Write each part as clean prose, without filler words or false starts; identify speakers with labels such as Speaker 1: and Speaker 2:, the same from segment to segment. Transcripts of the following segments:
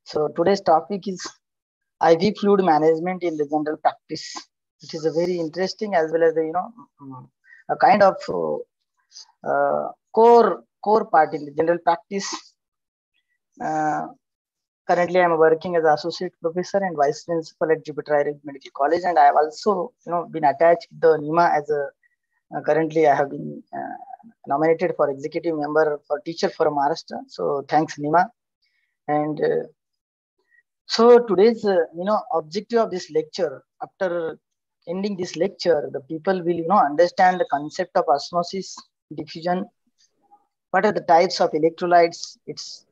Speaker 1: So today's topic is IV fluid management in the general practice. It is a very interesting as well as a kind of core part in the general practice. Uh, Currently, I am working as associate professor and vice principal at Jupiter Ayurvedic Medical College, and I have also been attached to the NIMA as a currently I have been nominated for executive member for teacher for Maharashtra. So thanks NIMA. And so today's objective of this lecture, after ending this lecture, the people will understand the concept of osmosis, diffusion, what are the types of electrolytes, its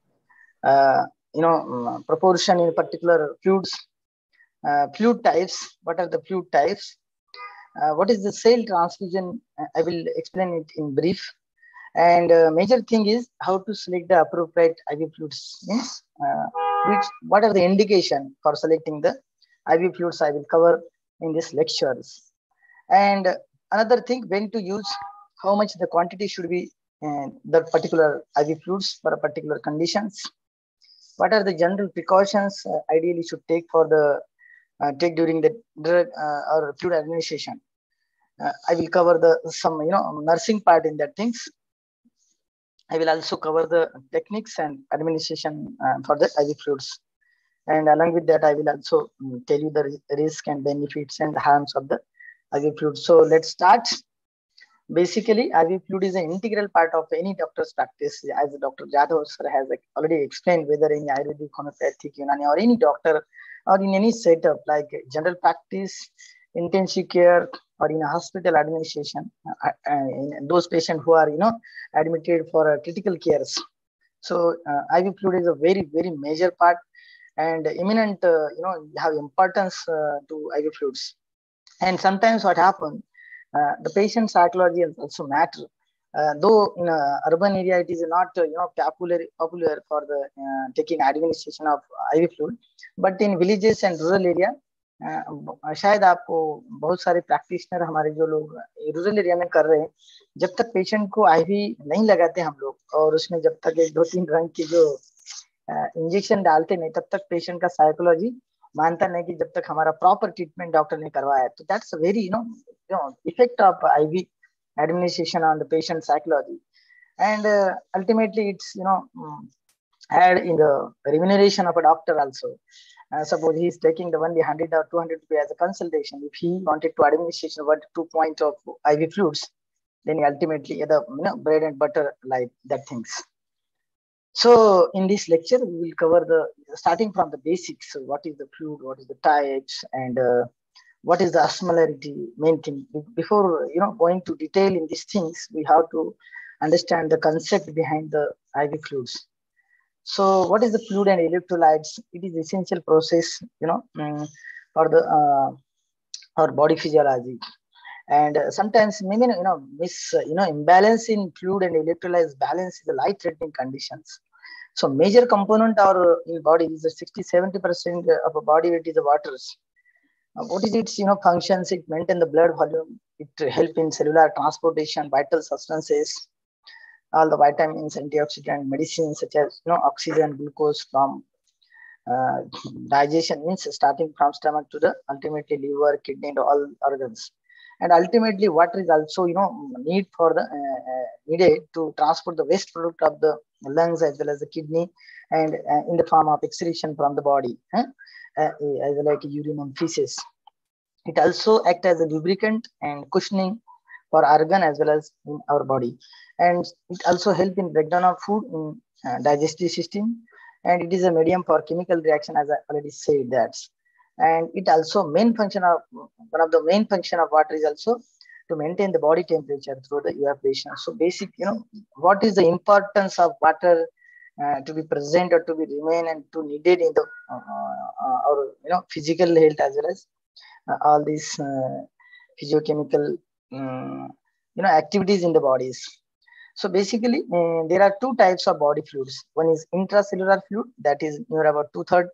Speaker 1: proportion in particular fluids, fluid types, what are the fluid types, what is the cell transfusion, I will explain it in brief. And major thing is how to select the appropriate IV fluids. Means what are the indication for selecting the IV fluids I will cover in this lectures. And another thing, when to use, how much the quantity should be the particular IV fluids for a particular conditions. What are the general precautions ideally should take for the take during the drug or fluid administration. I will cover the some nursing part in that things. I will also cover the techniques and administration for the IV fluids. And along with that, I will also tell you the risk and benefits and harms of the IV fluid. So let's start. Basically, IV fluid is an integral part of any doctor's practice, as Dr. Jadhav sir has already explained, whether in Ayurvedic, homeopathic, Unani, or any doctor, or in any setup like general practice, intensive care, or in a hospital administration, those patients who are admitted for critical cares. So IV fluid is a very major part and eminent have importance to IV fluids. And sometimes what happens, the patient psychology also matter. Though in urban area it is not popular for the taking administration of IV fluid, but in villages and rural area शायद आपको बहुत सारे practitioner हमारे जो लोग rural area में कर रहे हैं, जब तक पेशेंट को आईवी नहीं लगाते हम लोग और उसमें जब तक 1-2-3 रंग की जो इंजेक्शन डालते नहीं, तब तक पेशेंट का साइकोलॉजी मानता नहीं कि जब तक हमारा प्रॉपर ट्रीटमेंट डॉक्टर ने करवाया. तो that's very effect of IV administration on the patient psychology. And ultimately it's add in the remuneration of a doctor also. Suppose he is taking the only 100 or 200 rupees as a consultation. If he wanted to administration 1-2 points of IV fluids, then he ultimately the bread and butter like that things. So in this lecture, we will cover the starting from the basics. So what is the fluid, what is the types, and what is the osmolarity, main thing. Before going to detail in these things, we have to understand the concept behind the IV fluids. So what is the fluid and electrolytes? It is essential process, for the our body physiology. And sometimes maybe imbalance in fluid and electrolytes balance is the life-threatening conditions. So major component our in body is 60-70% of a body weight is the waters. What is its functions? It maintain the blood volume. It help in cellular transportation, vital substances, all the vitamins, antioxidant, medicines such as oxygen, glucose from digestion, means starting from stomach to the ultimately liver, kidney, and all organs. And ultimately, water is also need for the needed to transport the waste product of the lungs as well as the kidney, and in the form of excretion from the body, as like urine and feces. It also act as a lubricant and cushioning for organ as well as in our body, and it also help in breakdown of food in digestive system, and it is a medium for chemical reaction, as I already said that. And it also main function of one of the main function of water is also to maintain the body temperature through the evaporation. So basic, what is the importance of water to be present or to be remain and to needed in the our physical health as well as all these physiochemical activities in the bodies. So basically there are two types of body fluids. One is intracellular fluid, that is near about 2/3,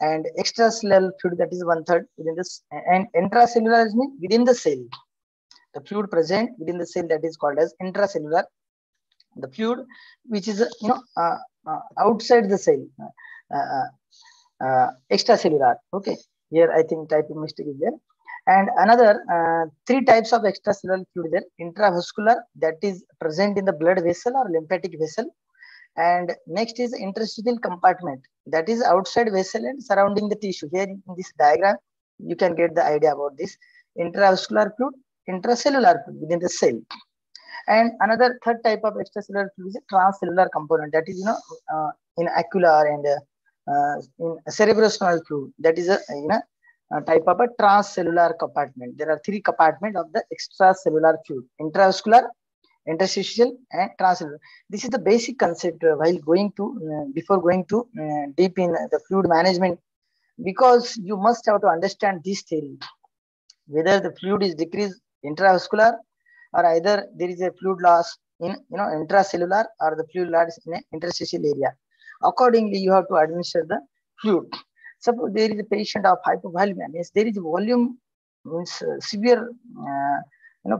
Speaker 1: and extracellular fluid, that is 1/3 within this, and intracellular is within the cell. The fluid present within the cell, that is called as intracellular. The fluid which is outside the cell, extracellular. Okay, here I think typing mistake is there. And another three types of extracellular fluid there: intravascular, that is present in the blood vessel or lymphatic vessel, and next is interstitial compartment, that is outside vessel and surrounding the tissue. Here in this diagram you can get the idea about this: intravascular fluid, intracellular fluid within the cell. And another third type of extracellular fluid is a transcellular component, that is in ocular and in cerebrospinal fluid, that is a type of a transcellular compartment. There are three compartments of the extracellular fluid: intravascular, interstitial, and transcellular. This is the basic concept while going to before going to deep in the fluid management, because you must have to understand this theory, whether the fluid is decreased intravascular, or either there is a fluid loss in intracellular, or the fluid loss in an interstitial area. Accordingly, you have to administer the fluid. Suppose there is a patient of hypovolemia, means there is volume, means severe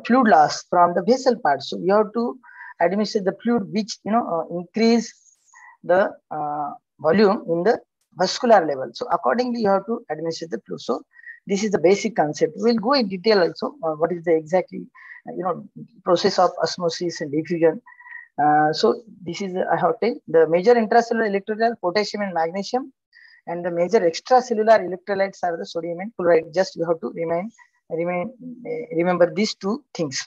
Speaker 1: fluid loss from the vessel part. So you have to administer the fluid which increase the volume in the vascular level. So accordingly, you have to administer the fluid. So this is the basic concept. We'll go in detail also what is the exactly process of osmosis and diffusion. So this is I have taken the major intracellular electrolytes, potassium and magnesium, and the major extracellular electrolytes are the sodium and chloride. Just you have to remember these two things.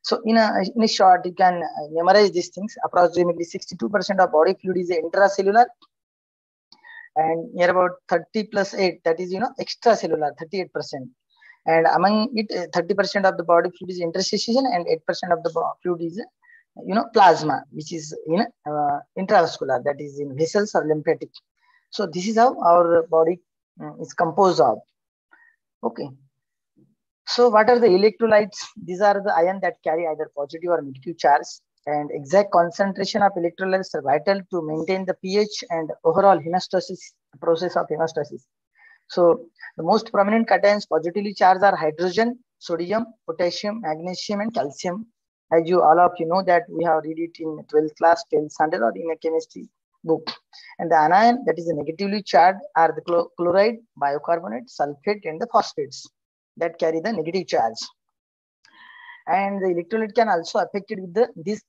Speaker 1: So in a short, you can memorize these things. Approximately 62% of body fluid is intracellular, and near about 30 plus 8, that is extracellular, 38%. And among it, 30% of the body fluid is interstitial, and 8% of the fluid is plasma, which is intravascular, that is in vessels or lymphatic. So this is how our body is composed of. Okay. So what are the electrolytes? These are the ions that carry either positive or negative charge, and exact concentration of electrolytes are vital to maintain the pH and overall hemostasis, process of hemostasis. So the most prominent cations positively charged are hydrogen, sodium, potassium, magnesium, and calcium. As you all of you know that we have read it in 12th class, 10th standard, or in a chemistry book. And the anion that is negatively charged are the chloride, bicarbonate, sulfate, and the phosphates that carry the negative charge. And the electrolyte can also affected with this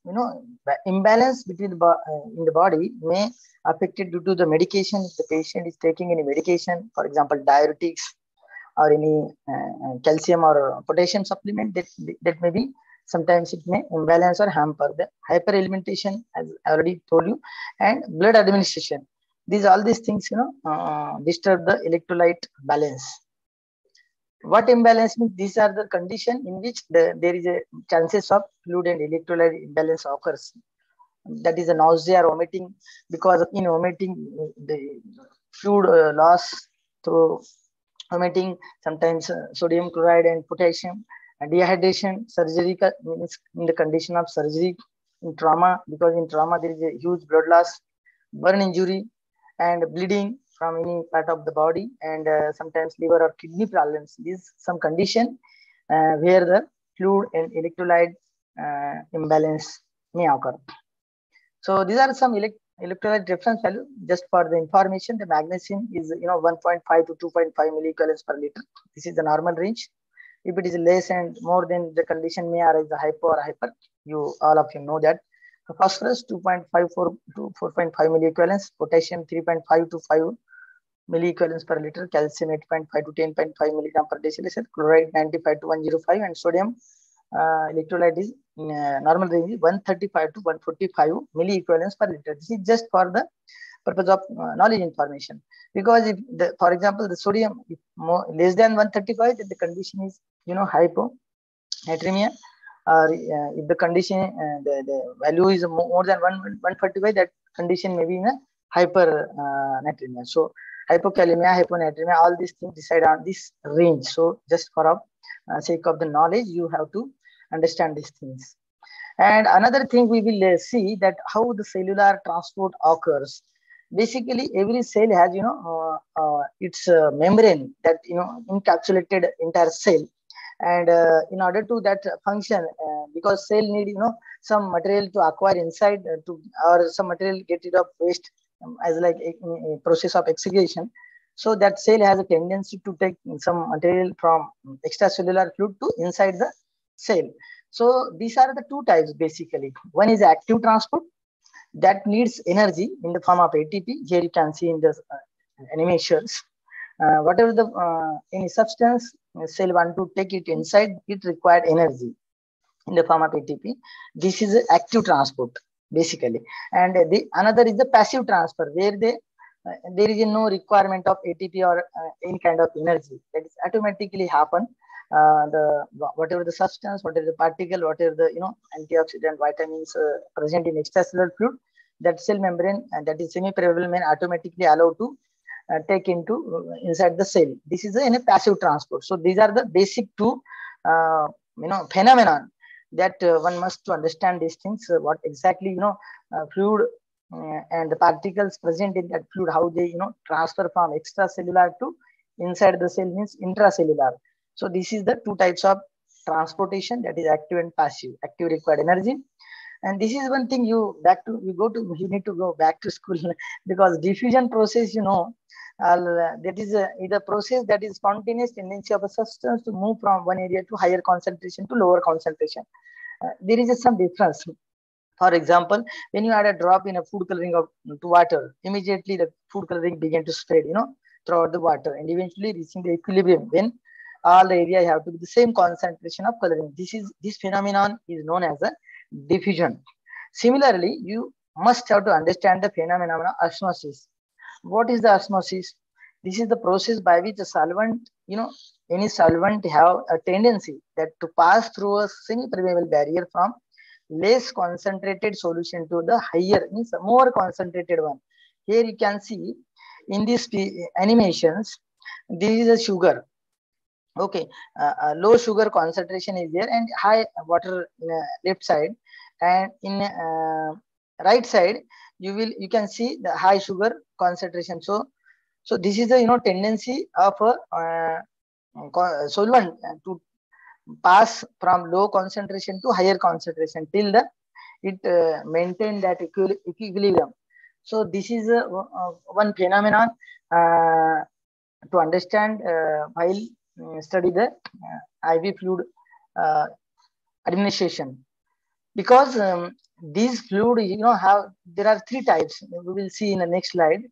Speaker 1: imbalance between in the body may affected due to the medication. If the patient is taking any medication, for example diuretics, or any calcium or potassium supplement, that may be, sometimes it may imbalance or hamper the hyperalimentation, as I already told you, and blood administration. All these things disturb the electrolyte balance. What imbalance means? These are the condition in which there is a chances of fluid and electrolyte imbalance occurs. That is a nausea or vomiting, because in vomiting the fluid loss through vomiting, sometimes sodium chloride and potassium, and dehydration, surgery means in the condition of surgery, in trauma, because in trauma there is a huge blood loss, burn injury, and bleeding from any part of the body, and sometimes liver or kidney problems. These some condition where the fluid and electrolyte imbalance may occur. So these are some electrolyte reference value. Just for the information, the magnesium is 1.5 to 2.5 milliequivalents per liter. This is the normal range. If it is less and more, then the condition may arise the hypo or hyper. All of you know that. Phosphorus 2.54 to 4.5 milliequivalents, potassium 3.5 to 5 milliequivalents per liter, calcium 8.5 to 10.5 milligram per deciliter, chloride 95 to 105, and sodium electrolyte is normal range 135 to 145 milliequivalents per liter. This is just for the purpose of knowledge information, because if for example the sodium if less than 135, then the condition is hyponatremia, or if the condition the value is more than 145, that condition may be in a hypernatremia. So hypokalemia, hyponatremia, all these things decide on this range. So just for sake of the knowledge, you have to understand these things. And another thing we will see that how the cellular transport occurs. Basically, every cell has its membrane that encapsulated entire cell, and in order to that function, because cell need some material to acquire inside or some material get rid of waste as like a process of excitation. So that cell has a tendency to take some material from extracellular fluid to inside the cell. So these are the two types basically. One is active transport that needs energy in the form of ATP. Here you can see in the animations. Whatever the any substance cell want to take it inside, it required energy in the form of ATP. This is active transport basically, and the another is the passive transfer where there is no requirement of ATP or any kind of energy. That is automatically happen. The whatever the substance, whatever the particle, whatever the antioxidant, vitamins present in extracellular fluid, that cell membrane and that is semi-permeable membrane automatically allowed to take into inside the cell. This is in a passive transport. So these are the basic two phenomenon that one must to understand these things. What exactly fluid and the particles present in that fluid, how they transfer from extracellular to inside the cell means intracellular. So this is the two types of transportation, that is active and passive. Active required energy, and this is one thing you need to go back to school because diffusion process, that is the process that is spontaneous tendency of a substance to move from one area to higher concentration to lower concentration. There is some difference. For example, when you add a drop in a food coloring to water, immediately the food coloring began to spread, throughout the water and eventually reaching the equilibrium when all the area have to be the same concentration of coloring. This phenomenon is known as a diffusion. Similarly, you must have to understand the phenomenon of osmosis. What is the osmosis? This is the process by which the solvent, any solvent have a tendency that to pass through a semi-permeable barrier from less concentrated solution to the higher, means more concentrated one. Here you can see in these animations, this is a sugar. Okay, low sugar concentration is there and high water in left side, and in right side you can see the high sugar concentration. So this is the tendency of a solvent to pass from low concentration to higher concentration till it maintain that equilibrium. So this is one phenomenon to understand while study the IV fluid administration, because these fluid there are three types. We will see in the next slide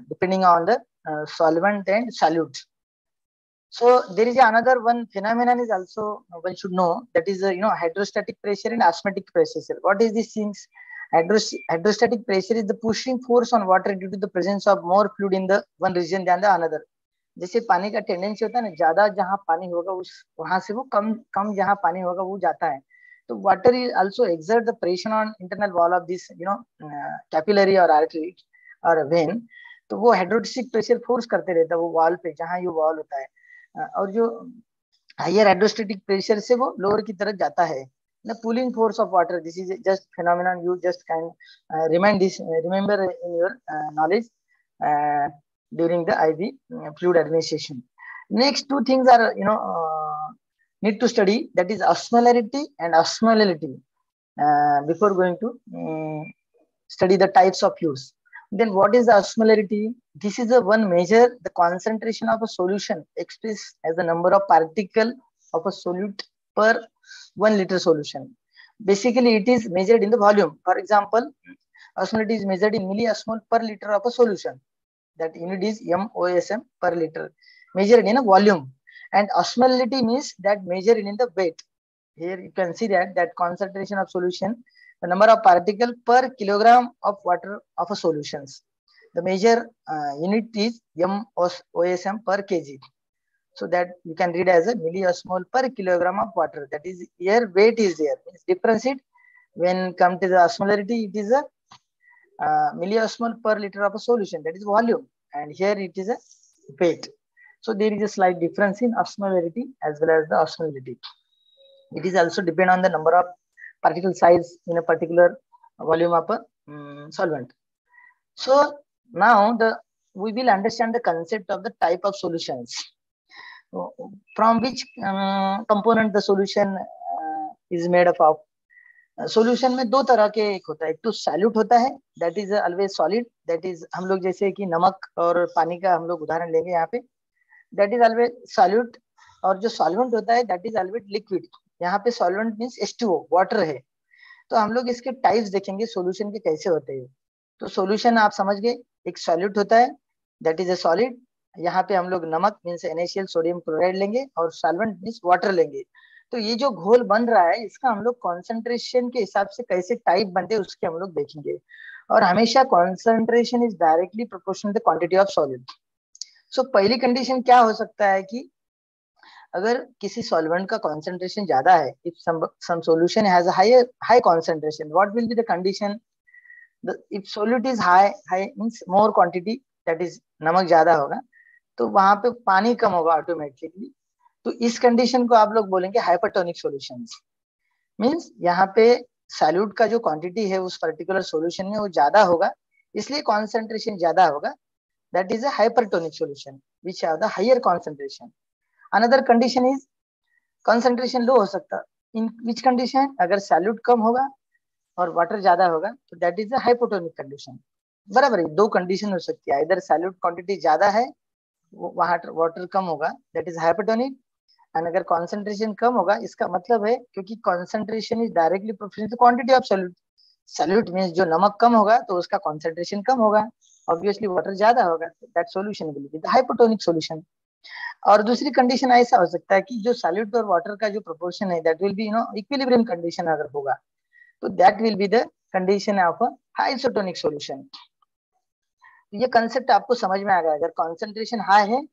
Speaker 1: depending on the solvent and solute. So there is another one phenomenon is also one should know, that is hydrostatic pressure and osmotic pressure. What is these things? Hydrostatic pressure is the pushing force on water due to the presence of more fluid in the one region than the another. जैसे पानी का tendency होता है ना, ज्यादा जहाँ पानी होगा उस वहां से वो कम जहाँ पानी होगा वो जाता है. तो water is also exert the pressure on internal wall of this capillary और आर्टरी और वेन. तो वो हाइड्रोस्टेटिक प्रेशर फोर्स करते रहता है वो वॉल पे जहाँ ये वॉल होता है, और जो हायर हाइड्रोस्टेटिक प्रेशर से वो लोअर की तरफ जाता है. The pulling force of water, this is just phenomenon you just can remember in your knowledge during the IV fluid administration. Next two things are need to study, that is osmolarity and osmolality before going to study the types of fluids. Then what is the osmolarity? This is the one measure the concentration of a solution expressed as the number of particles of a solute per 1 liter solution. Basically, it is measured in the volume. For example, osmolarity is measured in milliosmol per liter of a solution. That unit is MOSM per liter, measured in a volume. And osmolality means that measured in the weight. Here you can see that concentration of solution, the number of particles per kilogram of water of a solutions. The measure unit is MOSM per kg. So that you can read as a milliosmol per kilogram of water. That is, here weight is there. It's difference it when come to the osmolarity, it is a milliosmol per liter of a solution, that is volume, and here it is a weight. So there is a slight difference in osmolarity as well as the osmolality. It is also depend on the number of particle size in a particular volume of a solvent. So now we will understand the concept of the type of solutions. From which component the solution is made up of. Solution में दो तरह के एक होता है, एक तो solute होता है, that is always solid, that is हम लोग जैसे कि नमक और पानी का हम लोग उदाहरण लेंगे यहाँ पे, दैट इज ऑलवेज सॉल्यूट। और जो सॉल्वेंट होता है दैट इज ऑलवेज लिक्विड। यहाँ पे सॉल्वेंट मीन्स H2O, वाटर है। तो हम लोग इसके टाइप्स देखेंगे सॉल्यूशन के कैसे होते हैं। तो सॉल्यूशन आप समझ गए, एक सॉल्यूट होता है दैट इज ए सॉलिड। यहाँ पे हम लोग नमक मीन्स NaCl सोडियम क्लोराइड लेंगे और सॉल्वेंट मीन्स वाटर लेंगे। तो ये जो घोल बन रहा है इसका हम लोग कॉन्सेंट्रेशन के हिसाब से कैसे टाइप बनते हैं उसके हम लोग देखेंगे। और हमेशा concentration is directly proportional to quantity of solid. So पहली कंडीशन क्या हो सकता है कि अगर किसी सॉल्वेंट का कॉन्सेंट्रेशन ज्यादा है, if some solution has a high concentration, what will be the condition? If solute is high means more quantity, that is नमक ज्यादा होगा, तो वहां पे पानी कम होगा ऑटोमेटिकली। तो इस कंडीशन को आप लोग बोलेंगे हाइपरटोनिक सॉल्यूशंस। मींस यहाँ पे सॉल्यूट का जो क्वांटिटी है उस पर्टिकुलर सॉल्यूशन में वो ज्यादा होगा, इसलिए कॉन्सेंट्रेशन ज्यादा होगा, that is a hypertonic solution which have the higher concentration. Another condition is concentration low हो सकता, इन विच कंडीशन? अगर सॉल्यूट कम होगा और वाटर ज्यादा होगा तो that is a hypotonic condition. बराबर है, दो कंडीशन हो सकती है, इधर सॉल्यूट क्वांटिटी ज्यादा है, वहां वाटर कम होगा, दैट इज हाइपोटोनिक। एंड अगर कॉन्सेंट्रेशन कम होगा, इसका मतलब है क्योंकि concentration is directly proportional to quantity of solute. Solute means जो नमक कम होगा तो उसका कॉन्सेंट्रेशन कम होगा, ऑब्वियसली वाटर ज्यादा होगा, that solution will be the hypotonic solution. और दूसरी कंडीशन ऐसा हो सकता है कि जो सॉल्यूट और वाटर का जो प्रोपोर्शन है that will be equilibrium condition अगर होगा, तो that will be the condition of a isotonic solution. ये कंसेप्ट आपको समझ में आ गया, अगर कॉन्सेंट्रेशन हाई है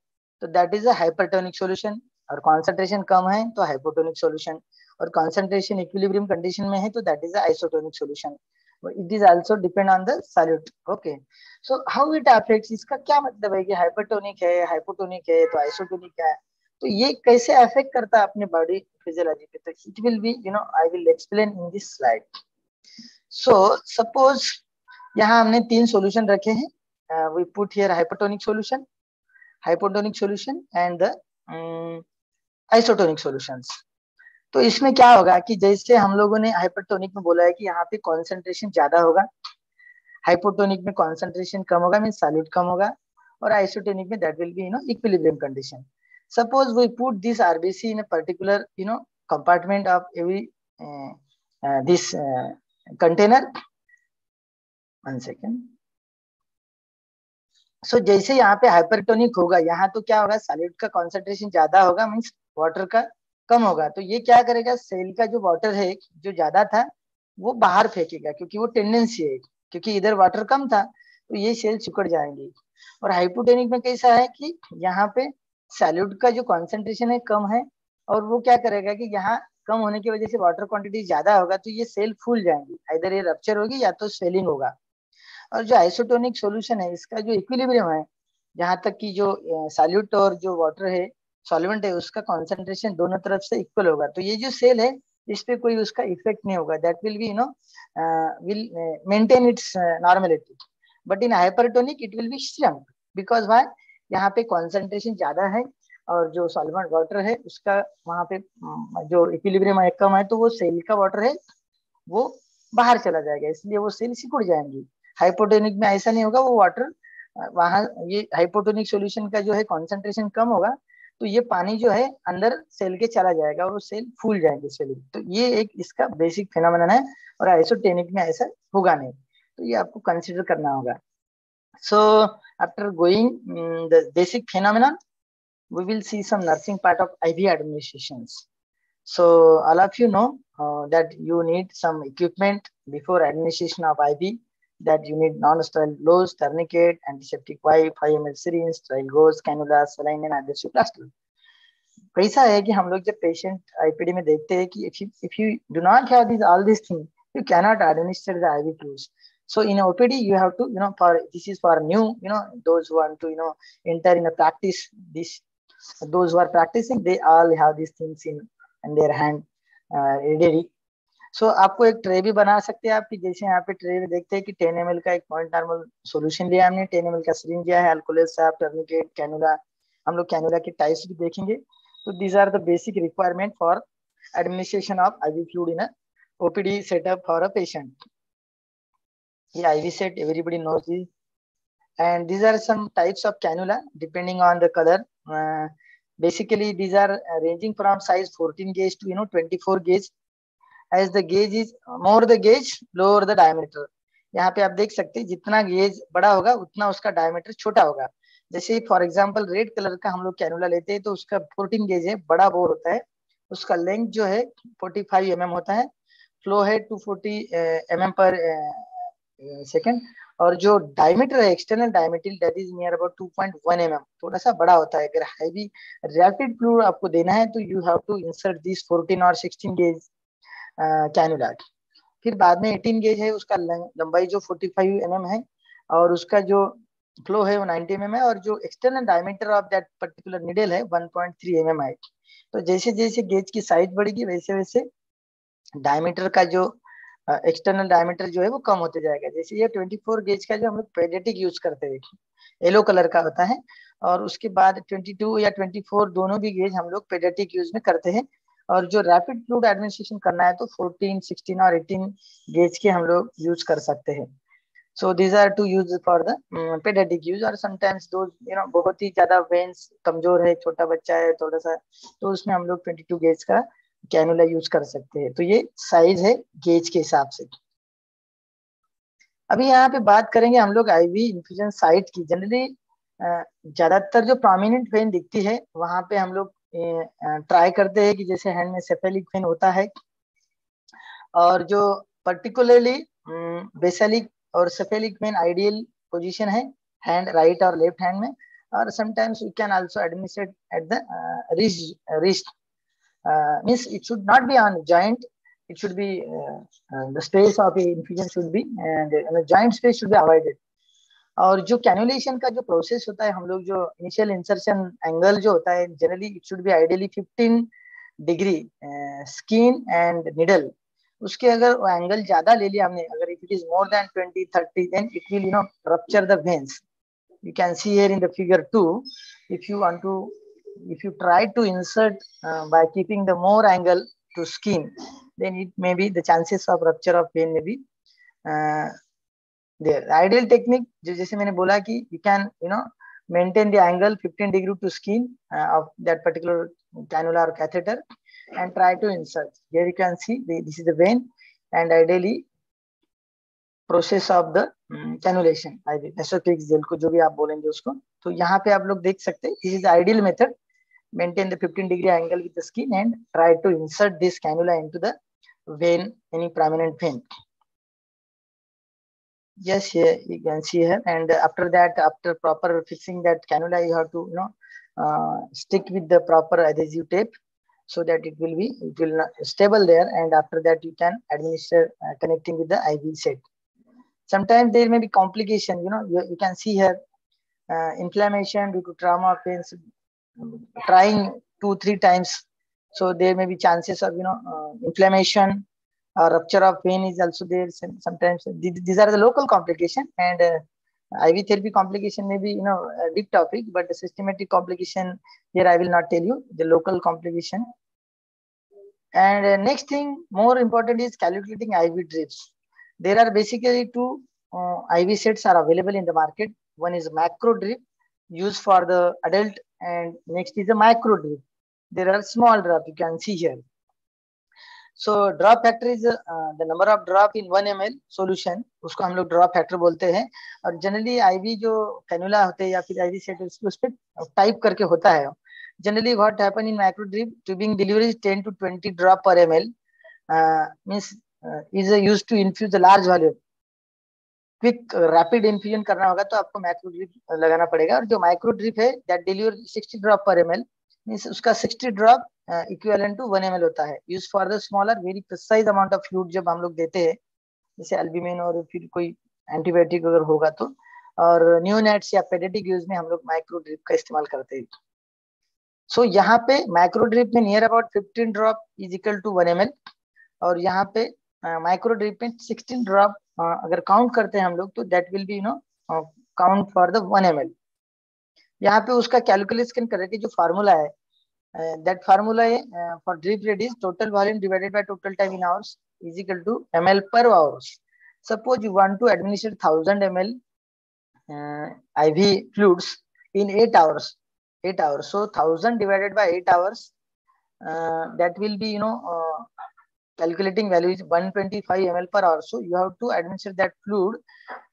Speaker 1: तो that is a hypertonic solution, और कॉन्सेंट्रेशन कम है तो हाइपोटोनिक सॉल्यूशन, और कॉन्सेंट्रेशन इक्विलिब्रियम कंडीशन में है तो that is a isotonic solution. It is also depend on the solute. Okay, so how it affects, इसका क्या मतलब है कि हाइपरटोनिक है, हाइपोटोनिक है तो आइसोटोनिक है, तो ये कैसे अफेक्ट करता है अपने बॉडी फिजियोलॉजी पे? तो it will be I will explain in this slide. So suppose यहाँ हमने तीन सॉल्यूशन रखे हैं, we put here hypertonic solution and the isotonic solutions। तो इसमें क्या होगा कि जैसे हम लोगों ने हाइपरटोनिक में बोला है कि यहाँ पे कॉन्सेंट्रेशन ज्यादा होगा, हाइपोटोनिक में कॉन्सेंट्रेशन कम होगा, मीन सॉल्यूट कम होगा, और आइसोटोनिक में that will be equilibrium condition. Suppose we put this RBC in a particular compartment of every this container। One second. So जैसे यहाँ पे हाइपरटोनिक होगा, यहाँ तो क्या होगा, सॉलिड का कॉन्सेंट्रेशन ज्यादा होगा, मीन्स वाटर का कम होगा, तो ये क्या करेगा, सेल का जो वाटर है जो ज्यादा था वो बाहर फेंकेगा, क्योंकि वो टेंडेंसी है, क्योंकि इधर वाटर कम था तो ये सेल सिकुड़ जाएंगे। और हाइपोटोनिक में कैसा है कि यहाँ पे सॉलिड का जो कॉन्सेंट्रेशन है कम है, और वो क्या करेगा कि यहाँ कम होने की वजह से वाटर क्वांटिटी ज्यादा होगा, तो ये सेल फूल जाएंगी, इधर ये रप्चर होगी या तो स्वेलिंग होगा। और जो आइसोटोनिक सॉल्यूशन है इसका जो इक्विलिब्रियम है, जहां तक कि जो सॉल्यूट और जो वाटर है सॉल्वेंट है उसका कॉन्सेंट्रेशन दोनों तरफ से इक्वल होगा, तो ये जो सेल है इस पे कोई उसका इफेक्ट नहीं होगा, that will B will maintain its normality. But in hypertonic it will B shrunk, because why, यहाँ पे कॉन्सेंट्रेशन ज्यादा है और जो सॉल्वेंट वाटर है उसका वहां पे जो इक्विलिब्रियम है कम है, तो वो सेल का वाटर है वो बाहर चला जाएगा, इसलिए वो सेल सिकुड़ जाएंगी। हाइपोटोनिक में ऐसा नहीं होगा, वो वाटर वहां, ये हाइपोटोनिक सॉल्यूशन का जो है कॉन्सेंट्रेशन कम होगा, तो ये पानी जो है अंदर सेल के चला जाएगा और वो सेल फूल जाएंगे सेल। तो ये एक इसका बेसिक फिनोमेनन है, और आइसोटोनिक में ऐसा होगा नहीं, तो ये आपको कंसिडर करना होगा। So after going the basic phenomenon, we will see some nursing part of IV administrations. So all of you know that you need some equipment before administration of IV, that you need non-sterile gloves, tourniquet, antiseptic wipe, 5 ml syringe, sterile gauze, cannula, saline and adhesive plaster। कैसा है कि हम लोग जब patient IPD में देखते हैं कि if you do not have these all these things, you cannot administer the IV fluids। So in OPD you have to for this is for new those who want to enter in a practice, this those who are practicing they all have these things in their hand ready। सो आपको एक tray भी बना सकते हैं आपकी, जैसे यहाँ पे ट्रे में देखते हैं कि 10 ml का एक पॉइंट नॉर्मल सॉल्यूशन लिया हमने, 10 ml का सिरिंज लिया है, अल्कोहल साफ, टर्निकेट, कैनुला, हम लोग कैनुला के टाइप्स भी देखेंगे। तो these are the basic requirement for administration of IV fluid in OPD setup for a patient. Yeah, IV set, everybody knows this. And these are some types of cannula depending on the color. Basically, these are ranging from size 14 gauge to 24 gauge. As the gauge is more the gauge, lower the diameter. यहाँ पे आप देख सकते हैं जितना gauge बड़ा होगा उतना उसका डायमीटर छोटा होगा. जैसे फॉर एग्जांपल रेड कलर का हम लोग कैनुला लेते हैं तो उसका 14 गेज है, बड़ा बोर होता है, उसका लेंथ जो है 45 mm होता है, फ्लो है 240 mm पर सेकेंड, और जो डायमीटर है external diameter that is near about 2.1 mm, थोड़ा सा बड़ा होता है. अगर हैवी रैपिड फ्लूइड आपको देना है तो you have to insert this 14 और 16 गेज कैनुला. फिर बाद में 18 गेज है, उसका लंबाई जो 45 mm है और उसका जो फ्लो है वो 90 mm है, और जो external diameter of that particular needle है 1.3 mm है. तो जैसे जैसे गेज की साइज बढ़ेगी वैसे वैसे डायमीटर का जो एक्सटर्नल डायमीटर जो है वो कम होते जाएगा. जैसे ये 24 गेज का जो हम लोग पेडियाट्रिक यूज करते हैं, येलो कलर का होता है, और उसके बाद 22 या 24 दोनों भी गेज हम लोग पेडियाट्रिक यूज में करते हैं. और जो रैपिड फ्लूइड एडमिनिस्ट्रेशन करना है तो 14, 16 और 18 गेज के हम लोग यूज कर सकते हैं. So these are to use for the pediatric use. और समटाइम्स दो बहुत ही ज्यादा वेन्स कमजोर है, छोटा बच्चा है थोड़ा सा, तो उसमें हम लोग 22 गेज का कैनुला यूज कर सकते हैं. तो ये साइज है गेज के हिसाब से. अभी यहाँ पे बात करेंगे हम लोग आईवी इन्फ्यूजन साइट की. जनरली ज्यादातर जो प्रोमिनेंट वेन दिखती है वहां पे हम लोग ट्राई करते हैं कि जैसे हैंड में सेफेलिक वेन होता है, और जो पर्टिकुलरली बेसिलिक और सेफेलिक वेन आइडियल पोजीशन है हैंड राइट और लेफ्ट हैंड में. और sometimes we can also administrate at the wrist. Means it should not be on joint, it should be the space of the infusion should be, and the joint space should be avoided. और जो cannulation का जो process होता है हम लोग जो initial insertion angle जो होता है generally it should be ideally 15 degree skin and needle. उसके अगर वो एंगल ज्यादा ले लिया हमने, अगर if it is more than 20, 30 then it will rupture the veins. You can see here in the figure 2, if you try to insert by keeping the more angle to skin, then it may be the chances of rupture of vein may be there. The ideal technique जो जैसे मैंने बोला कि you can maintain the angle 15 degree to skin of that particular cannula or catheter and try to insert. Here you can see this is the vein and ideally process of the cannulation nasopharynx gel को जो भी आप बोलेंगे उसको. तो यहाँ पे आप लोग देख सकते हैं this is ideal method. Maintain the 15 degree angle with the skin and try to insert this cannula into the vein, any prominent vein. Yes, here you can see here, and after that, after proper fixing that cannula, you have to stick with the proper adhesive tape so that it will not stable there, and after that you can administer connecting with the IV set. Sometimes there may be complication, you can see here inflammation due to trauma pains, trying 2-3 times. So there may be chances of inflammation or rupture of vein is also there. Sometimes these are the local complication, and IV therapy complication may be a big topic, but the systematic complication here I will not tell you, the local complication. And next thing more important is calculating IV drips. There are basically two IV sets are available in the market. One is macro drip used for the adult, and next is a micro drip. There are small drop you can see here. So drop factor is the number of drop in 1 ml solution, उसको हम लोग drop factor बोलते हैं. और generally IV जो cannula होते हैं या फिर IV set उस पे टाइप करके होता है. Generally what happen in micro drip tubing delivery is 10 to 20 drop per ml, means is used to infuse the large volume. Quick rapid infusion करना होगा तो आपको मैक्रो ड्रिप लगाना पड़ेगा. और जो माइक्रो ड्रिप है दैट डिलीवर 60 ड्रॉप पर ml, मींस उसका 60 ड्रॉप इक्विवेलेंट टू 1 ml होता है. Use for the smaller very precise amount of fluid जब हम लोग देते हैं, जैसे एल्ब्यूमिन और फिर कोई एंटीबायोटिक अगर होगा तो, और न्यूनेट्स या पेडियाट्रिक यूज में हम लोग माइक्रो ड्रिप का इस्तेमाल करते हैं. सो यहाँ पे माइक्रो ड्रिप में near about 15 drop is equal to 1 ml, और यहाँ पे माइक्रो ड्रिप में 16 ड्रॉप अगर काउंट करते हैं हम लोग तो that will B count for the 1 ml. यहाँ पे उसका कैलकुलेशन करके जो फार्मूला है दैट फार्मूला है for drip rate is total volume divided by total time in hours. is equal to ml per hours. Suppose you want to administer 1000 ml IV fluids in 8 hours. 8 hours. So 1000 divided by 8 hours, that will be, calculating value is 125 ml per hour. So you have to administer that fluid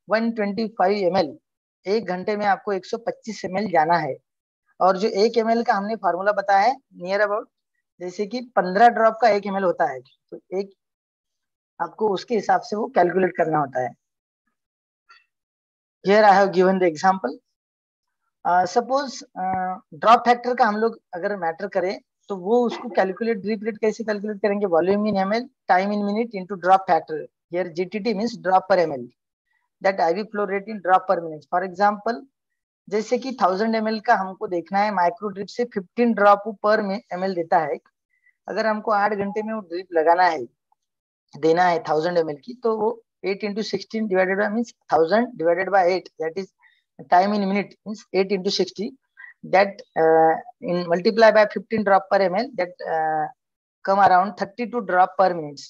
Speaker 1: 125 ml. एक घंटे में आपको 125 ml जाना है. और जो 1 ml का हमने फार्मूला बताया है नियर अबाउट, जैसे कि 15 ड्रॉप का 1 ml होता है, तो एक आपको उसके हिसाब से वो कैलकुलेट करना होता है. Here I have given the example. Suppose drop factor का हम लोग अगर मैटर करें तो वो उसको कैलकुलेट, ड्रिप रेट कैसे कैलकुलेट करेंगे? Volume in ml, time in minute into drop factor. Here GTT means drop पर ml, that IV flow rate in drop per minute. For example, जैसे कि 1000 ml का हमको देखना है, माइक्रो ड्रिप से 15 ड्रॉप पर ml देता है. अगर हमको 8 घंटे में वो ड्रिप लगाना है, देना है 1000 ml की, तो वो 8 into 16 divided by means 1000 divided by 8, that is time in minute means 8 into 60, that in multiply by 15 drop per ml, that come around 32 drop per minute.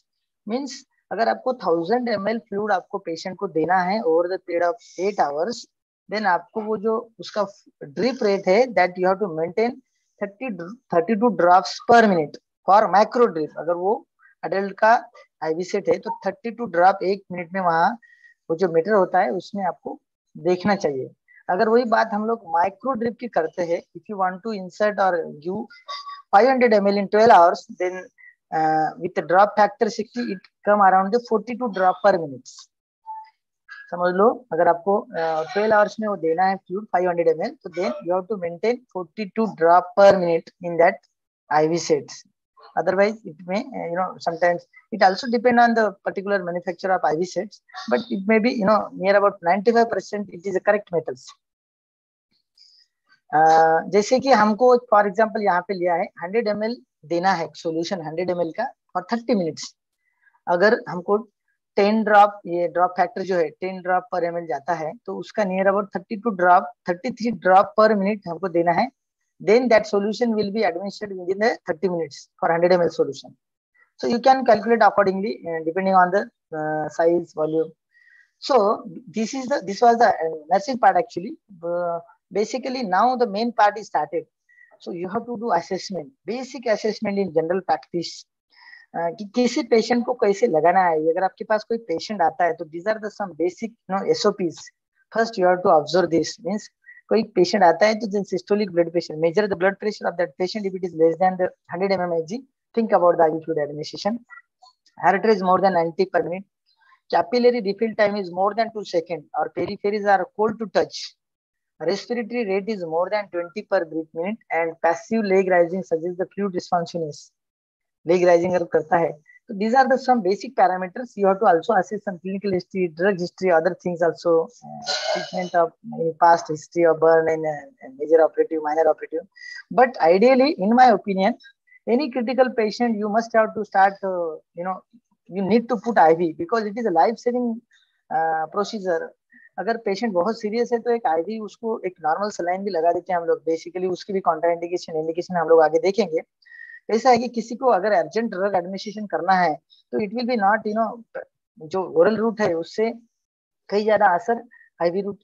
Speaker 1: Means अगर आपको 1000 ml फ्लूइड आपको पेशेंट को देना है over the period of 8 hours, then आपको वो जो उसका ड्रिप रेट है that you have to maintain 32 drops per minute for micro drip. अगर वो अडल्ट का IV सेट है तो 32 ड्रॉप एक मिनट में वहां वो जो मीटर होता है उसमें आपको देखना चाहिए. अगर वही बात हम लोग माइक्रो ड्रिप की करते हैं, if you want to insert और give 500 ml in 12 hours, then with the drop factor 60, it come around the 42 drop per minute. समझ लो, अगर आपको 12 आवर्स में वो देना है फ्लूइड 500 ml, तो then you have to maintain 42 drop per minute in that IV sets. Otherwise it may, sometimes it also depend on the particular manufacturer of IV sets, but it may be, near about 95% it is a correct methods. जैसे कि हमको for example यहाँ पे लिया है 100 ml देना है solution 100 ml का फॉर 30 मिनट्स. अगर हमको 10 ड्रॉप, ये ड्रॉप फैक्टर जो है 10 ड्रॉप पर ml जाता है, तो उसका near about 33 drop per minute हमको देना है. Then that solution will be administered within the 30 minutes for 100 ml solution. So you can calculate accordingly depending on the size, volume. So this was the nursing part actually. Basically now the main part is started. So you have to do assessment, basic assessment in general practice. कि किसी patient को कैसे लगाना है. अगर आपके पास कोई patient आता है तो these are the some basic SOPs. First you have to observe this. Means कोई पेशेंट आता है तो systolic blood pressure, measure the blood pressure of that patient. If it is less than the 100 mmHg, think about the IV fluid administration. Heart rate is more than 90 per minute. Capillary refill time is more than 2 seconds, or peripheries are cold to touch. Respiratory rate is more than 20 per breath minute, and passive leg rising suggests the fluid responsiveness. Leg rising अगर करता है, so these are the some basic parameters. You have to also assess some clinical history, drug history, other things also, treatment of past history of burn and major operative, minor operative. But ideally, in my opinion, any critical patient you must have to start, you need to put IV because it is a life-saving procedure. अगर patient बहुत serious है तो एक IV उसको एक normal saline भी लगा देते हैं हम लोग. बेसिकली उसकी भी कॉन्ट्राइंडिकेशन, इंडिकेशन हम लोग आगे देखेंगे. ऐसा है कि किसी को अगर अर्जेंट ड्रग एडमिनिस्ट्रेशन करना है तो इट विल बी नॉट, जो ओरल रूट है उससे कई ज्यादा असर IV रूट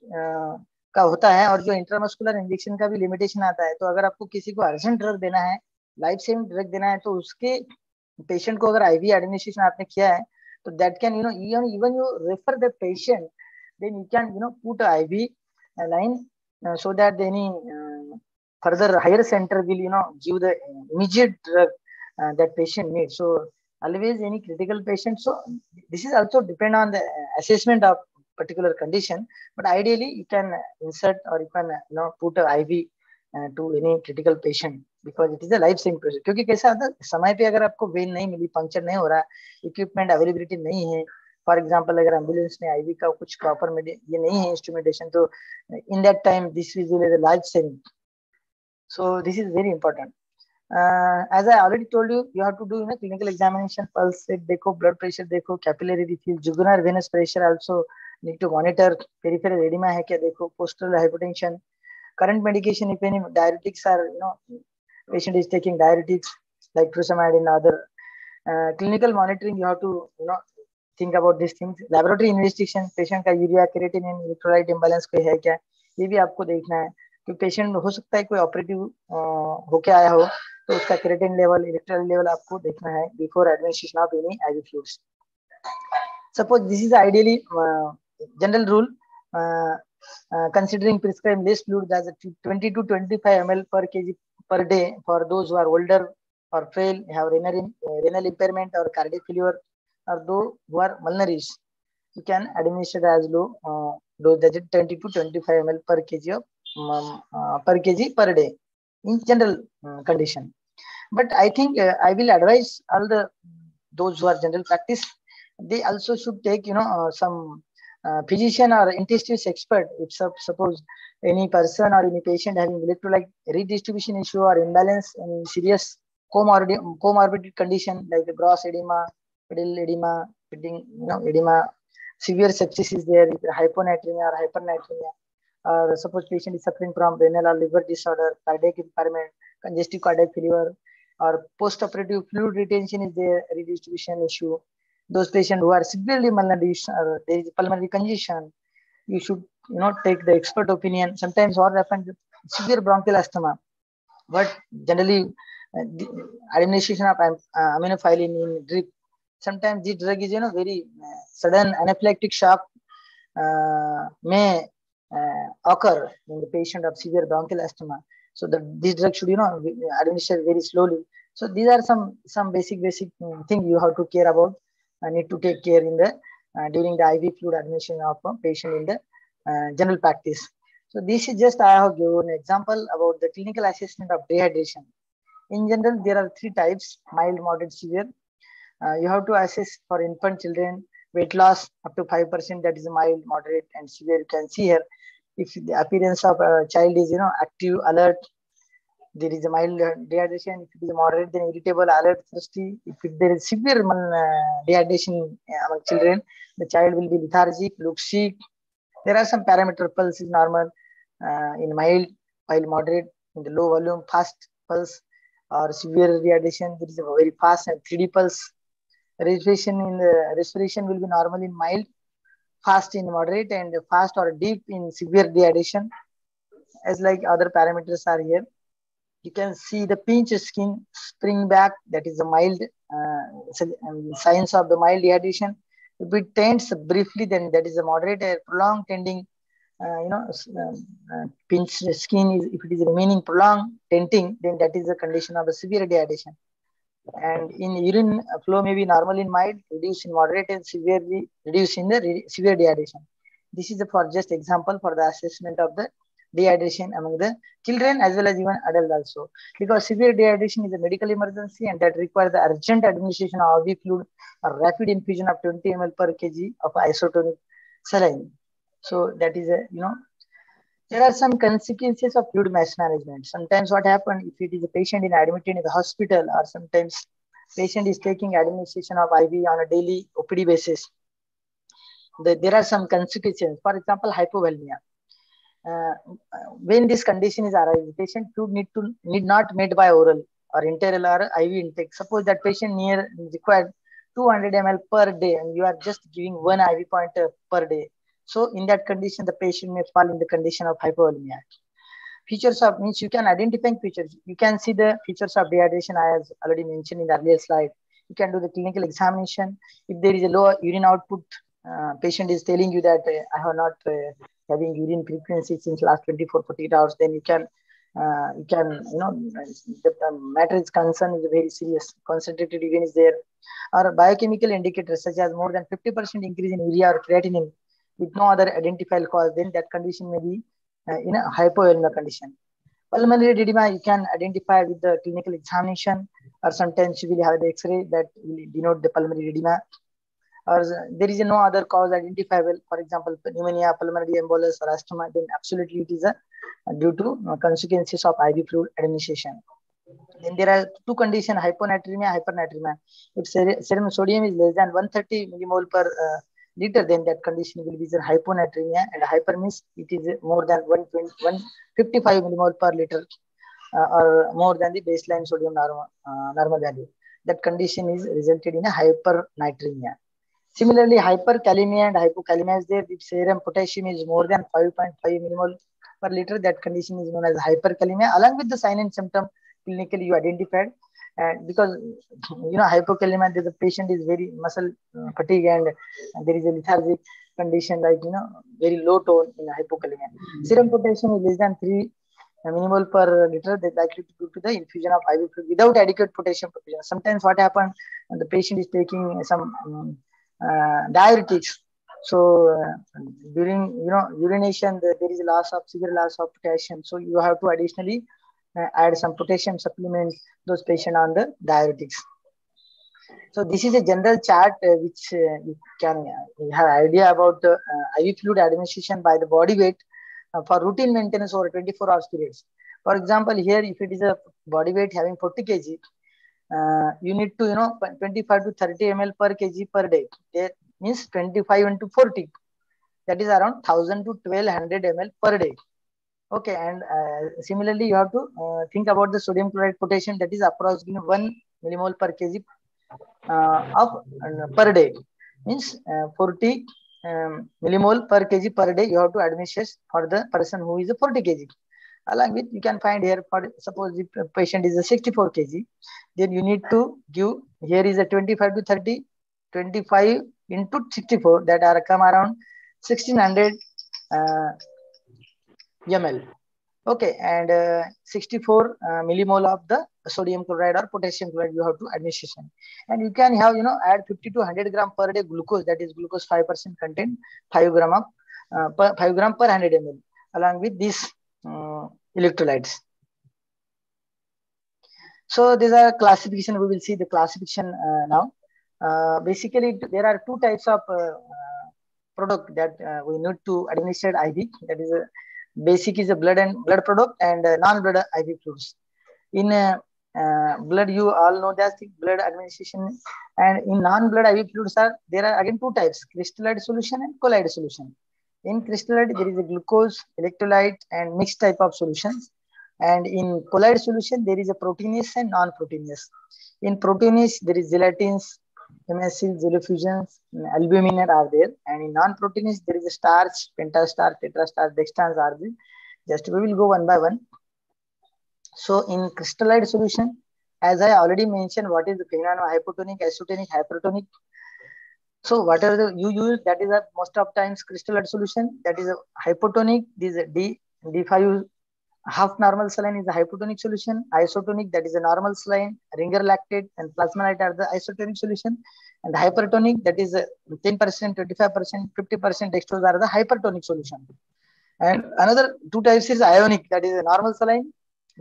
Speaker 1: का होता है, और जो इंट्रामस्कुलर इंजेक्शन का भी लिमिटेशन आता है. तो अगर आपको किसी को अर्जेंट ड्रग देना है, लाइफ सेविंग ड्रग देना है, तो उसके पेशेंट को अगर IV एडमिनिस्ट्रेशन आपने किया है तो that can, even you refer the patient, then you can put a IV line so that any further higher center will give the immediate drug that patient needs. So always any critical patient, so this is also depend on the assessment of particular condition, but ideally you can insert or you can put a IV to any critical patient because it is a life saving process. क्योंकि कैसा होता है, समय पे अगर आपको when नहीं मिली, puncture नहीं हो रहा, इक्विपमेंट अवेलेबिलिटी नहीं है, फॉर एग्जाम्पल अगर एम्बुलेंस में IV का कुछ प्रॉपर ये नहीं है इंस्ट्रूमेंटेशन, तो in that time this is life saving. So this is very important. as I already told you, you have to do clinical examination, pulse rate देखो, blood pressure देखो, capillary refill, jugular venous pressure also need to monitor, peripheral edema है क्या देखो, postural hypotension, current medication, if any diuretics are, patient is taking diuretics like furosemide and other, Clinical monitoring, you have to think about these things. Laboratory investigation, patient का urea creatinine electrolyte imbalance कोई है क्या, ये भी आपको देखना है. कि पेशेंट हो सकता है कोई ऑपरेटिव होके आया हो, तो उसका क्रिएटिनिन लेवल, इलेक्ट्रोलाइट लेवल आपको देखना है before administration of any IV fluids. Suppose this is ideally general rule, considering prescribing less fluid as 20 to 25 ml per kg per day for those who are older or frail, have renal impairment or cardiac failure, or those who are malnourished. You can administer as low dose, that is 20 to 25 ml per kg per day in general condition. But I think I will advise all those who are general practice, they also should take some physician or intestinal expert. If suppose any person or any patient having electrolyte redistribution issue or imbalance and serious comorbid condition like the gross edema, pedal edema, edema, severe sepsis is there, hyponatremia or hypernatremia, or suppose patient is suffering from renal or liver disorder, cardiac impairment, congestive cardiac failure, or post-operative fluid retention is there, redistribution issue. Those patients who are severely malnourished or there is pulmonary congestion, you should take the expert opinion. Sometimes what happens, severe bronchial asthma, but generally the administration of aminophylline in drip, sometimes this drug is very sudden anaphylactic shock may occur in the patient of severe bronchial asthma. So this drug should administer very slowly. So these are some basic things you have to care about. Need to take care in the during the IV fluid administration of a patient in the general practice. So this is just I have given an example about the clinical assessment of dehydration. In general, there are 3 types: mild, moderate, severe. You have to assess for infant children weight loss up to 5%, that is mild, moderate, and severe. You can see here, if the appearance of a child is active, alert, there is a mild dehydration. If it is moderate, then irritable, alert, thirsty. If there is severe dehydration among children, the child will be lethargic, look sick. There are some parameter. Pulse is normal in mild, while moderate in the low volume, fast pulse, or severe dehydration, there is a very fast and 3D pulse. Respiration will be normal in mild, fast in moderate, and fast or deep in severe dehydration. As like other parameters are here. You can see the pinch skin spring back, that is a mild signs of the mild dehydration. If it tends briefly, then that is a moderate. Prolonged tending, pinch skin is, if it is remaining prolonged tenting, then that is a condition of a severe dehydration. And in urine flow may be normal in mild, reduced in moderate, and severely reduced in the severe dehydration. This is for just example for the assessment of the dehydration among the children as well as even adults also, because severe dehydration is a medical emergency and that requires the urgent administration of IV fluid or rapid infusion of 20 ml per kg of isotonic saline. So that is there are some consequences of fluid mass management. Sometimes what happens, if it is a patient admitted in the hospital, or sometimes patient is taking administration of IV on a daily OPD basis, there are some consequences. For example, hypovolemia. When this condition is arising, patient fluid need not made by oral or enteral or IV intake. Suppose that patient required 200 ml per day and you are just giving 1 IV point per day. So in that condition, the patient may fall in the condition of hypovolemia. Features of means you can identify features. You can see the features of dehydration as already mentioned in the earlier slide. You can do the clinical examination. If there is a low urine output, patient is telling you that I have not having urine frequency since last 24-48 hours, then you can the matter is concerned is very serious. Concentrated urine is there, or biochemical indicators such as more than 50% increase in urea or creatinine with no other identifiable cause, then that condition may be in a hypovolemia condition. Pulmonary edema you can identify with the clinical examination, or sometimes you will have the X-ray that will denote the pulmonary edema. Or there is no other cause identifiable, for example, pneumonia, pulmonary embolus, or asthma, then absolutely it is due to consequences of IV fluid administration. Then there are 2 conditions, hyponatremia, hypernatremia. If serum sodium is less than 130 millimole per liter, then that condition will be the hyponatremia, and hyper means it is more than 155 millimole per liter or more than the baseline sodium normal value. that condition is resulted in a hypernatremia. Similarly, hyperkalemia and hypokalemia is there. If serum potassium is more than 5.5 millimole per liter, that condition is known as hyperkalemia. Along with the sign and symptom, clinically you identified, because hypokalemia, the patient is very muscle fatigue and there is a lethargic condition, like very low tone in hypokalemia. Serum potassium is less than 3 millimole per liter, they likely to due to the infusion of IV fluid without adequate potassium provision. Sometimes what happens, the patient is taking some diuretics. So during urination, there is a severe loss of potassium. So you have to additionally add some potassium supplements those patients on the diuretics. So this is a general chart which you can have idea about IV fluid administration by the body weight for routine maintenance over 24 hours periods. For example, here if it is a body weight having 40 kg, you need to 25 to 30 ml per kg per day. That means 25 into 40. That is around 1000 to 1200 ml per day. Okay, and similarly, you have to think about the sodium chloride potassium, that is approximately 1 millimole per kg per day. Means 40 millimole per kg per day you have to administer for the person who is a 40 kg. Along with, you can find here, for suppose if the patient is a 64 kg, then you need to give, here is a 25 to 30, 25 into 64, that are come around 1600 ml. Okay, and 64 millimole of the sodium chloride or potassium chloride you have to administration. And you can have, add 50 to 100 gram per day glucose, that is glucose 5% content, 5 gram of 5 gram per 100 ml, along with these electrolytes. So these are classification. We will see the classification now. Basically, there are two types of product that we need to administer IV. That is basic is a blood product and non-blood IV fluids. In blood, you all know that blood administration, and in non-blood IV fluids there are again two types: crystallite solution and colloid solution. In crystallite, there is a glucose, electrolyte, and mixed type of solutions. And in colloid solution, there is a proteinase and non-proteinase. In proteinase, there is gelatins, MSC, xylofusions, albumin are there. And in non-proteinase, there is a starch, pentastarch, tetrastarch, dextrans are there. Just we will go one by one. So in crystallite solution, as I already mentioned, what is the phenol, hypotonic, isotonic, hypertonic. So whatever you use, that is most of times crystallite solution, that is a hypotonic. This is D5 half normal saline is a hypotonic solution. Isotonic, that is a normal saline. Ringer lactate and plasmonate are the isotonic solution. And hypertonic, that is 10%, 25%, 50% dextrose are the hypertonic solution. And another two types is ionic, that is a normal saline,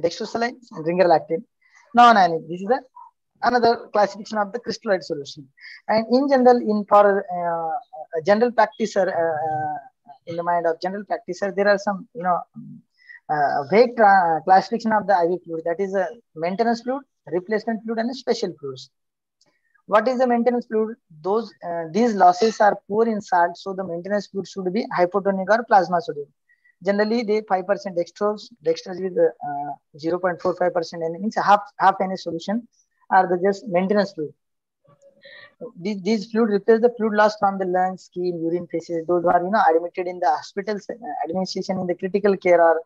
Speaker 1: dextrose saline, and ringer lactate. Non-ionic, this is another classification of the crystallite solution. And in general, for a general practitioner, in the mind of general practitioner, there are some vague classification of the IV fluid, that is a maintenance fluid, replacement fluid, and special fluids. What is the maintenance fluid? These losses are poor in salt, so the maintenance fluid should be hypotonic or plasma sodium. Generally, they 5% dextrose with 0.45%, and means half NA solution are the just maintenance fluid. These fluid replace the fluid loss from the lungs, skin, urine, feces. Those are admitted in the hospitals, administration in the critical care, or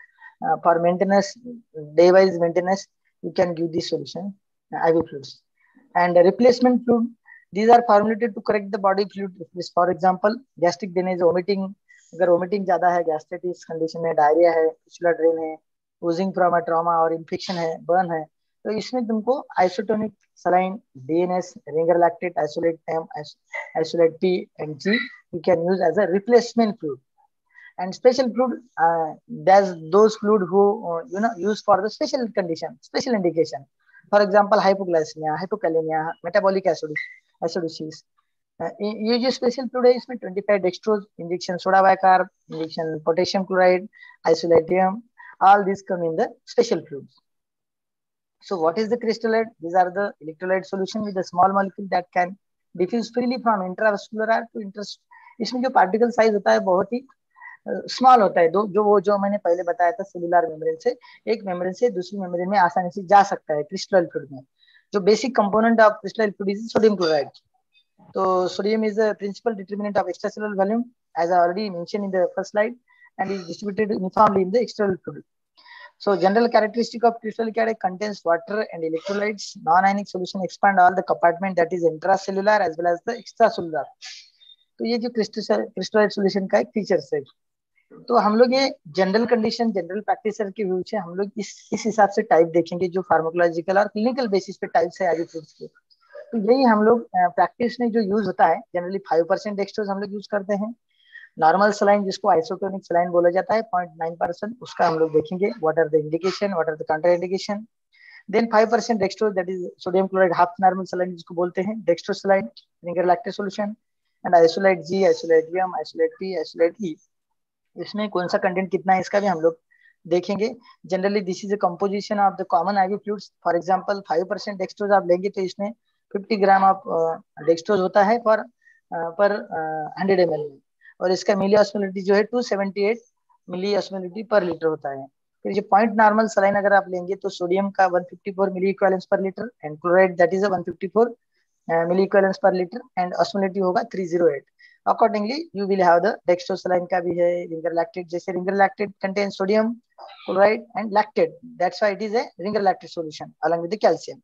Speaker 1: for maintenance, day-wise maintenance, you can give this solution, IV fluids. And the replacement fluid, these are formulated to correct the body fluid. For example, gastric drainage, vomiting, अगर vomiting ज़्यादा है, gastritis condition है, diarrhea है, fistula drain है, oozing from a trauma और infection है, burn है, तो इसमें तुमको isotonic saline, DNS, ringer lactate, isolate M, isolate P and G, you can use as a replacement fluid. And special fluid, there's those fluid who use for the special condition, special indication. For example, hypoglycemia, hypokalemia, metabolic acidosis. ये जो special fluid है, इसमें 25 dextrose injection, soda bicarb injection, potassium chloride, आइसोलेटियम, all these come in the special fluids. So what is the crystallite? These are the electrolyte solution with a small molecule that can diffuse freely from intravascular to interst. इसमें जो particle size होता है बहुत ही small होता है, जो मैंने पहले बताया था, सेलुलर मेम्ब्रेन से एक मेम्ब्रेन से दूसरी मेम्ब्रेन में आसानी से जा सकता है क्रिस्टल फ्लूइड में. जो basic component of crystalline fluid is sodium chloride. So sodium is the principal determinant of extracellular volume, as I already mentioned in the first slide, and is distributed uniformly in the external fluid. So general characteristic of crystalline contains water and electrolytes. Non-ionic solution expand all the compartment, that is intracellular as well as the extracellular. तो ये जो crystallite solution का एक features है. तो हम लोग ये जनरल कंडीशन, जनरल प्रैक्टिसर के व्यू से हम लोग इस हिसाब से टाइप देखेंगे जो फार्माकोलॉजिकल और क्लिनिकल बेसिस पे टाइप्स है आगे फ्रूट्स के. तो यही हम लोग प्रैक्टिस में जो यूज होता है, जनरली 5% डेक्सट्रोज हम लोग यूज करते हैं. नॉर्मल सलाइन जिसको आइसोटोनिक सलाइन बोला जाता है 0.9%, उसका हम लोग देखेंगे what are the indication, what are the counter indication. Then 5% dextrose, that is sodium chloride half normal saline जिसको बोलते हैं dextrose saline, Ringer lactate solution, and Isolyte G, Isolyte M, Isolyte P, Isolyte E. इसमें कौन सा content कितना है इसका भी हम लोग देखेंगे. Generally this is a composition of the common ivy fluids. For example 5% dextrose आप लेंगे तो इसमें 50 ग्राम ऑफ डेक्सट्रोज होता है पर 100 ml में, और इसका मिली ऑस्मोलिटी जो है 278 मिली ऑस्मोलिटी पर लीटर होता है. फिर जो पॉइंट नॉर्मल सलाइन अगर आप लेंगे तो सोडियम का 154 milli equivalence per litre, and chloride that is 154 milli equivalence per litre, and osmolality होगा 308. Accordingly, you will have the dextrosaline का भी है, ringer lactate. जैसे ringer lactate contains sodium chloride and lactate. That's why it is a ringer lactate solution along with the calcium.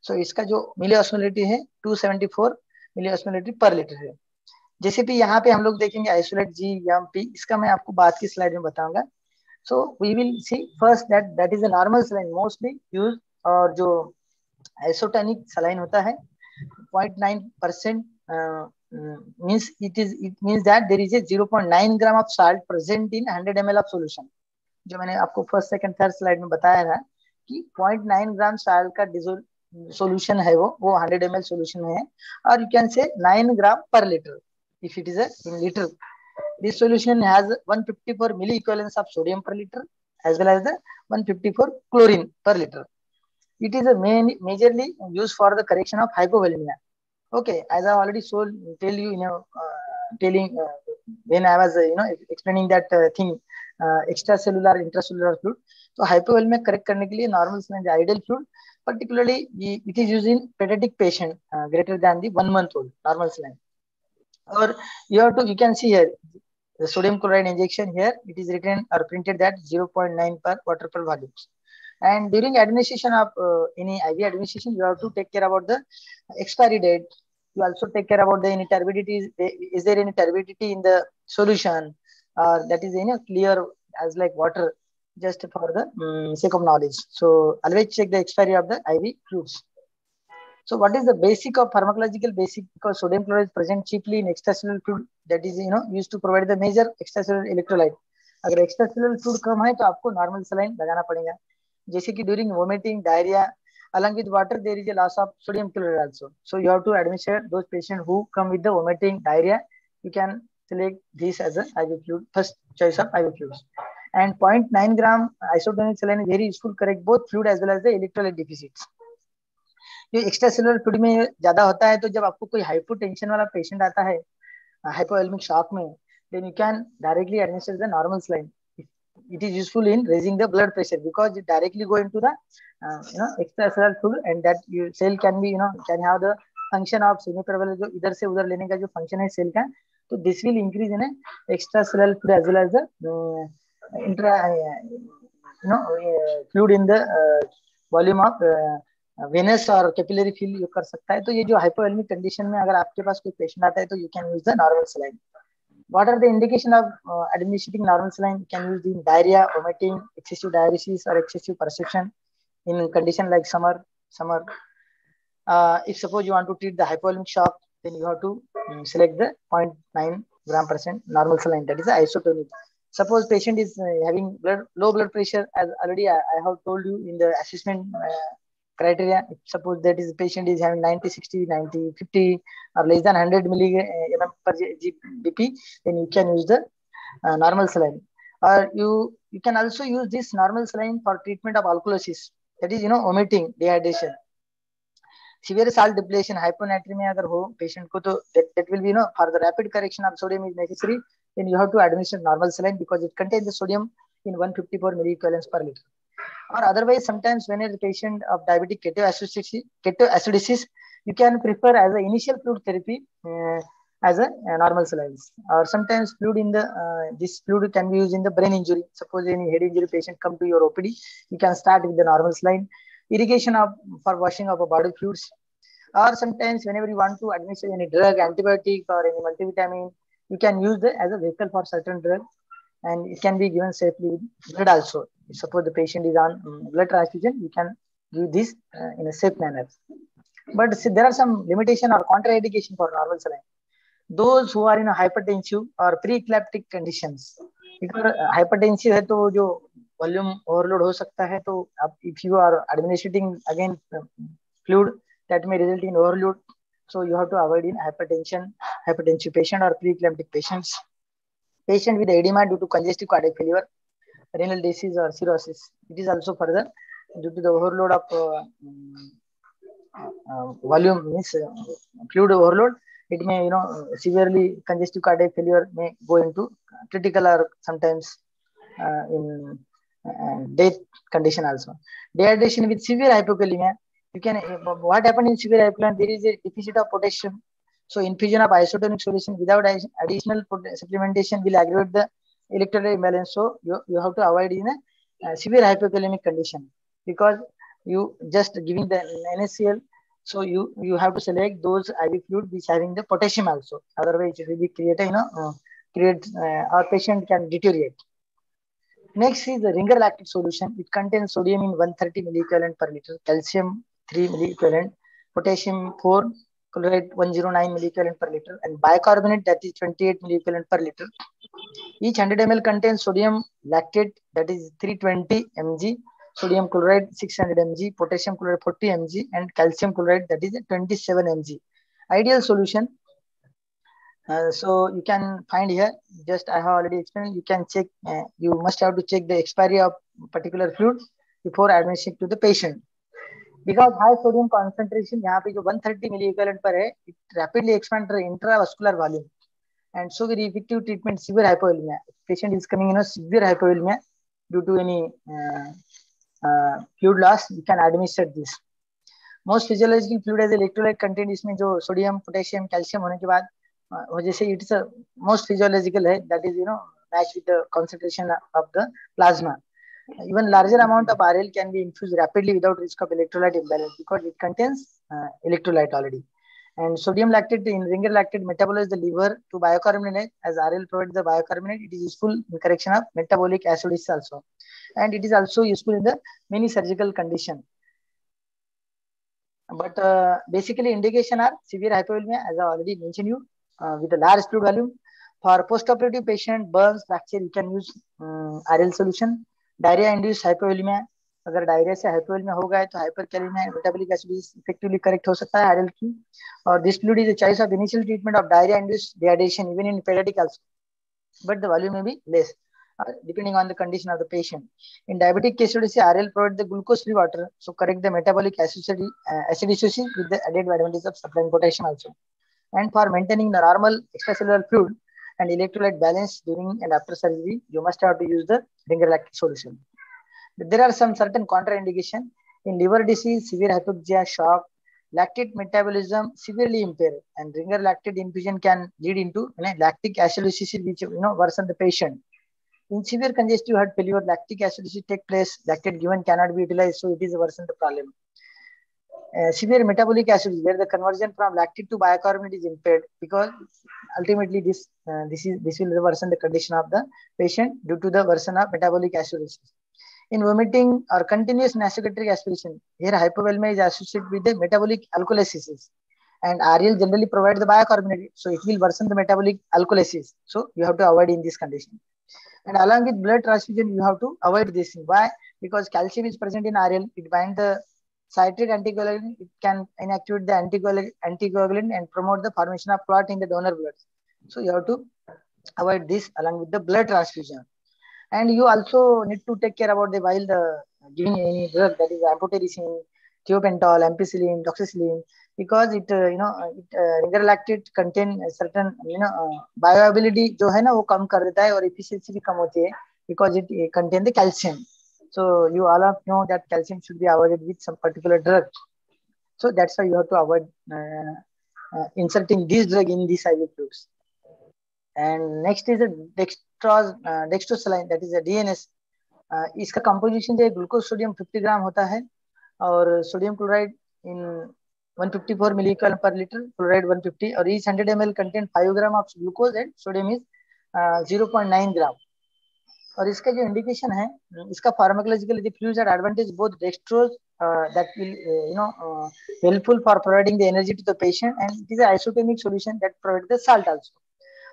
Speaker 1: So इसका जो मिली osmolality है 274 मिली osmolality पर litre है. जैसे भी यहाँ पे हम लोग देखेंगे आइसोलेट जी या पी, इसका मैं आपको बाद की स्लाइड में बताऊंगा. So we will see first that is a normal saline mostly use, और जो आइसोटोनिक सलाइन होता है 0.9% it means that there is a 0.9 gram of salt present in 100 ml of solution. जो मैंने आपको फर्स्ट सेकंड थर्ड स्लाइड में बताया था कि 0.9 ग्राम साल्ट का सोल्यूशन है वो 100 ml सोल्यूशन में है, और यू कैन से 9 ग्राम पर litre if it is in liter. This solution has 154 milli equivalents of sodium per liter as well as the 154 chlorine per liter. It is a majorly used for the correction of hypovolemia. Okay, as I already tell you, telling when I was explaining that thing, extracellular intracellular fluid. तो hypovolemia correct करने के लिए normal saline ideal fluid, particularly it is used in pediatric patient greater than the 1 month old normal saline. Or you can see here the sodium chloride injection here. It is written or printed that 0.9 per water per volumes. And during administration of any IV administration, you have to take care about the expiry date. You also take care about the any turbidity. Is there any turbidity in the solution, or that is clear as like water, just for the sake of knowledge. So always check the expiry of the IV fluids. So what is the basic of pharmacological basic? Because sodium chloride is present cheaply in extracellular fluid, that is used to provide the major extracellular electrolyte. अगर extracellular fluid कम है तो आपको normal saline लगाना पड़ेगा. जैसे कि during vomiting, diarrhea, along with water there is a loss of sodium chloride also. So you have to administer those patients who come with the vomiting, diarrhea. You can select this as a IV fluid, first choice of IV fluids. And 0.9 gram isotonic saline is very useful to correct both fluid as well as the electrolyte deficits. जो extra cellular fluid में ज्यादा होता है, तो जब आपको कोई hypotension वाला पेशेंट आता है हाइपोवोलेमिक शॉक में, then you can directly administer the normal saline. It is useful in raising the blood pressure because it directly go into the extracellular fluid, and that your cell can be can have the function of semi-prevalent, जो इधर से उधर लेने का जो function है cell का. तो this will increase in extracellular fluid as well as the intra fluid in the volume of venous और कैपिलरी फील कर सकता है. तो ये जो हाइपोवोलेमिक कंडीशन में अगर आपके पास कोई पेशेंट आता है तो you can use the normal saline. What are the indication of administering normal saline? Can use in diarrhea, vomiting, excessive diuresis, or excessive perception in condition like summer. If suppose you want to treat the hypovolemic shock, then you have to select the 0.9 gram% normal saline, that is isotonic. Suppose patient is having low blood pressure, as already I have told you in the assessment criteria. If suppose that is patient is having 90, 60, 90, 50 or less than 100 mm per Bp, then you can use the normal saline. Or you can also use this normal saline for treatment of alkalosis, that is vomiting, dehydration. Severe salt depletion, hyponatremia अगर हो patient को, तो that will be for the rapid correction of sodium is necessary, then you have to administer normal saline because it contains the sodium in 154 milliequivalents per liter. Or otherwise, sometimes when a patient of diabetic ketoacidosis, you can prefer as an initial fluid therapy as a normal saline. Or sometimes fluid in the this fluid can be used in the brain injury. Suppose any head injury patient come to your OPD, you can start with the normal saline. Irrigation of for washing of a body fluids. Or sometimes whenever you want to administer any drug, antibiotic or any multivitamin, you can use the as a vehicle for certain drug, and it can be given safely with blood also. Suppose the patient is on blood transfusion, you can give this in a safe manner. But see, there are some limitation or contraindication for normal saline. Those who are in a hypertensive or pre-eclamptic conditions, because hypertensive है तो जो volume overload हो सकता है, तो आप if you are administering again fluid, that may result in overload, so you have to avoid in hypertensive patient or pre-eclamptic patients. Patient with edema due to congestive cardiac failure, renal disease or cirrhosis, it is also further due to the overload of volume, means fluid overload. It may severely congestive cardiac failure may go into critical or sometimes in death condition also. Dehydration with severe hypokalemia, you can what happened in severe hypokalemia, there is a deficit of potassium, so infusion of isotonic solution without additional supplementation will aggravate the electrolyte imbalance. So you have to avoid in a severe hypokalemic condition, because you just giving the NaCl. So you have to select those IV fluid which having the potassium also. Otherwise, it will be our patient can deteriorate. Next is the Ringer lactate solution. It contains sodium in 130 milliequivalent per liter, calcium 3 milliequivalent, potassium 4, chloride 109 milliequivalent per liter, and bicarbonate, that is 28 milliequivalent per liter. Each 100 ml contains sodium lactate, that is 320 mg, sodium chloride 600 mg, potassium chloride 40 mg, and calcium chloride, that is 27 mg. Ideal solution. So you can find here, just I have already explained, you can check, you must have to check the expiry of particular fluid before administering to the patient. Because high sodium concentration, यहाँ पे जो 130 milliequivalent पर है, it rapidly expands the intravascular volume, and so very effective treatment severe hypovolemia. Patient is coming in a severe hypovolemia due to any fluid loss, you can administer this. Most physiological fluid as electrolyte content, इसमें जो sodium, potassium, calcium होने के बाद जैसे it's most physiological है, that is match with the concentration of the plasma. Even larger amount of RL can be infused rapidly without risk of electrolyte imbalance, because it contains electrolyte already. And sodium lactate in Ringer lactate metabolizes the liver to bicarbonate, as RL provides the bicarbonate. It is useful in correction of metabolic acidosis also, and it is also useful in the many surgical condition. But basically indication are severe hypovolemia, as I already mentioned you, with a large fluid volume. For post-operative patient, burns, fracture, you can use RL solution. Diarrhea induced hypovolemia, अगर diarrhoea से hypovolaemia हो गया तो hyperkalaemia metabolic acidosis effectively correct हो सकता है RL की. और this fluid is a choice of initial treatment of diarrhoea induced dehydration even in pediatric also, but the volume may be less depending on the condition of the patient. In diabetic ketoacidosis, RL provides the glucose-free water, so correct the metabolic acidosis with the added advantage of supplying potassium also. And for maintaining the normal extracellular fluid and electrolyte balance during and after surgery, you must have to use the Ringer lactate solution. But there are some certain contraindication in liver disease, severe hypoxia, shock, lactate metabolism severely impaired, and Ringer lactate infusion can lead into lactic acidosis, which worsen the patient. In severe congestive heart failure, lactic acidosis take place, lactate given cannot be utilized, so it is worsen the problem. Severe metabolic acidosis, where the conversion from lactate to bicarbonate is impaired, because ultimately this will worsen the condition of the patient due to the worsen of metabolic acidosis. In vomiting or continuous nasogastric aspiration, here hypovolemia is associated with the metabolic alkalosis, and RL generally provides the bicarbonate, so it will worsen the metabolic alkalosis. So you have to avoid in this condition. And along with blood transfusion, you have to avoid this. Why? Because calcium is present in RL, it binds the citrate anticoagulant, it can inactivate the anticoagulant and promote the formation of clot in the donor blood. So you have to avoid this along with the blood transfusion. And you also need to take care about the while giving any drug, that is amphotericin, thiopental, ampicillin, doxycycline, because it Ringer lactate contain certain bioavailability जो है ना वो कम कर देता है और efficiency भी कम होती है, because it contain the calcium. So you all of know that calcium should be avoided with some particular drug. So that's why you have to avoid inserting this drug in these IV fluids. And next is a dextrosaline, that is a DNS. इसका composition जो है glucose sodium 50 ग्राम होता है और sodium chloride in 154 millical per liter, chloride 150, or each 100 ml contain 5 gram of glucose and sodium is 0.9 gram. और इसका जो indication है, इसका pharmacological fluids are advantage both dextrose that will helpful for providing the energy to the patient, and it is an isotonic solution that provides the salt also.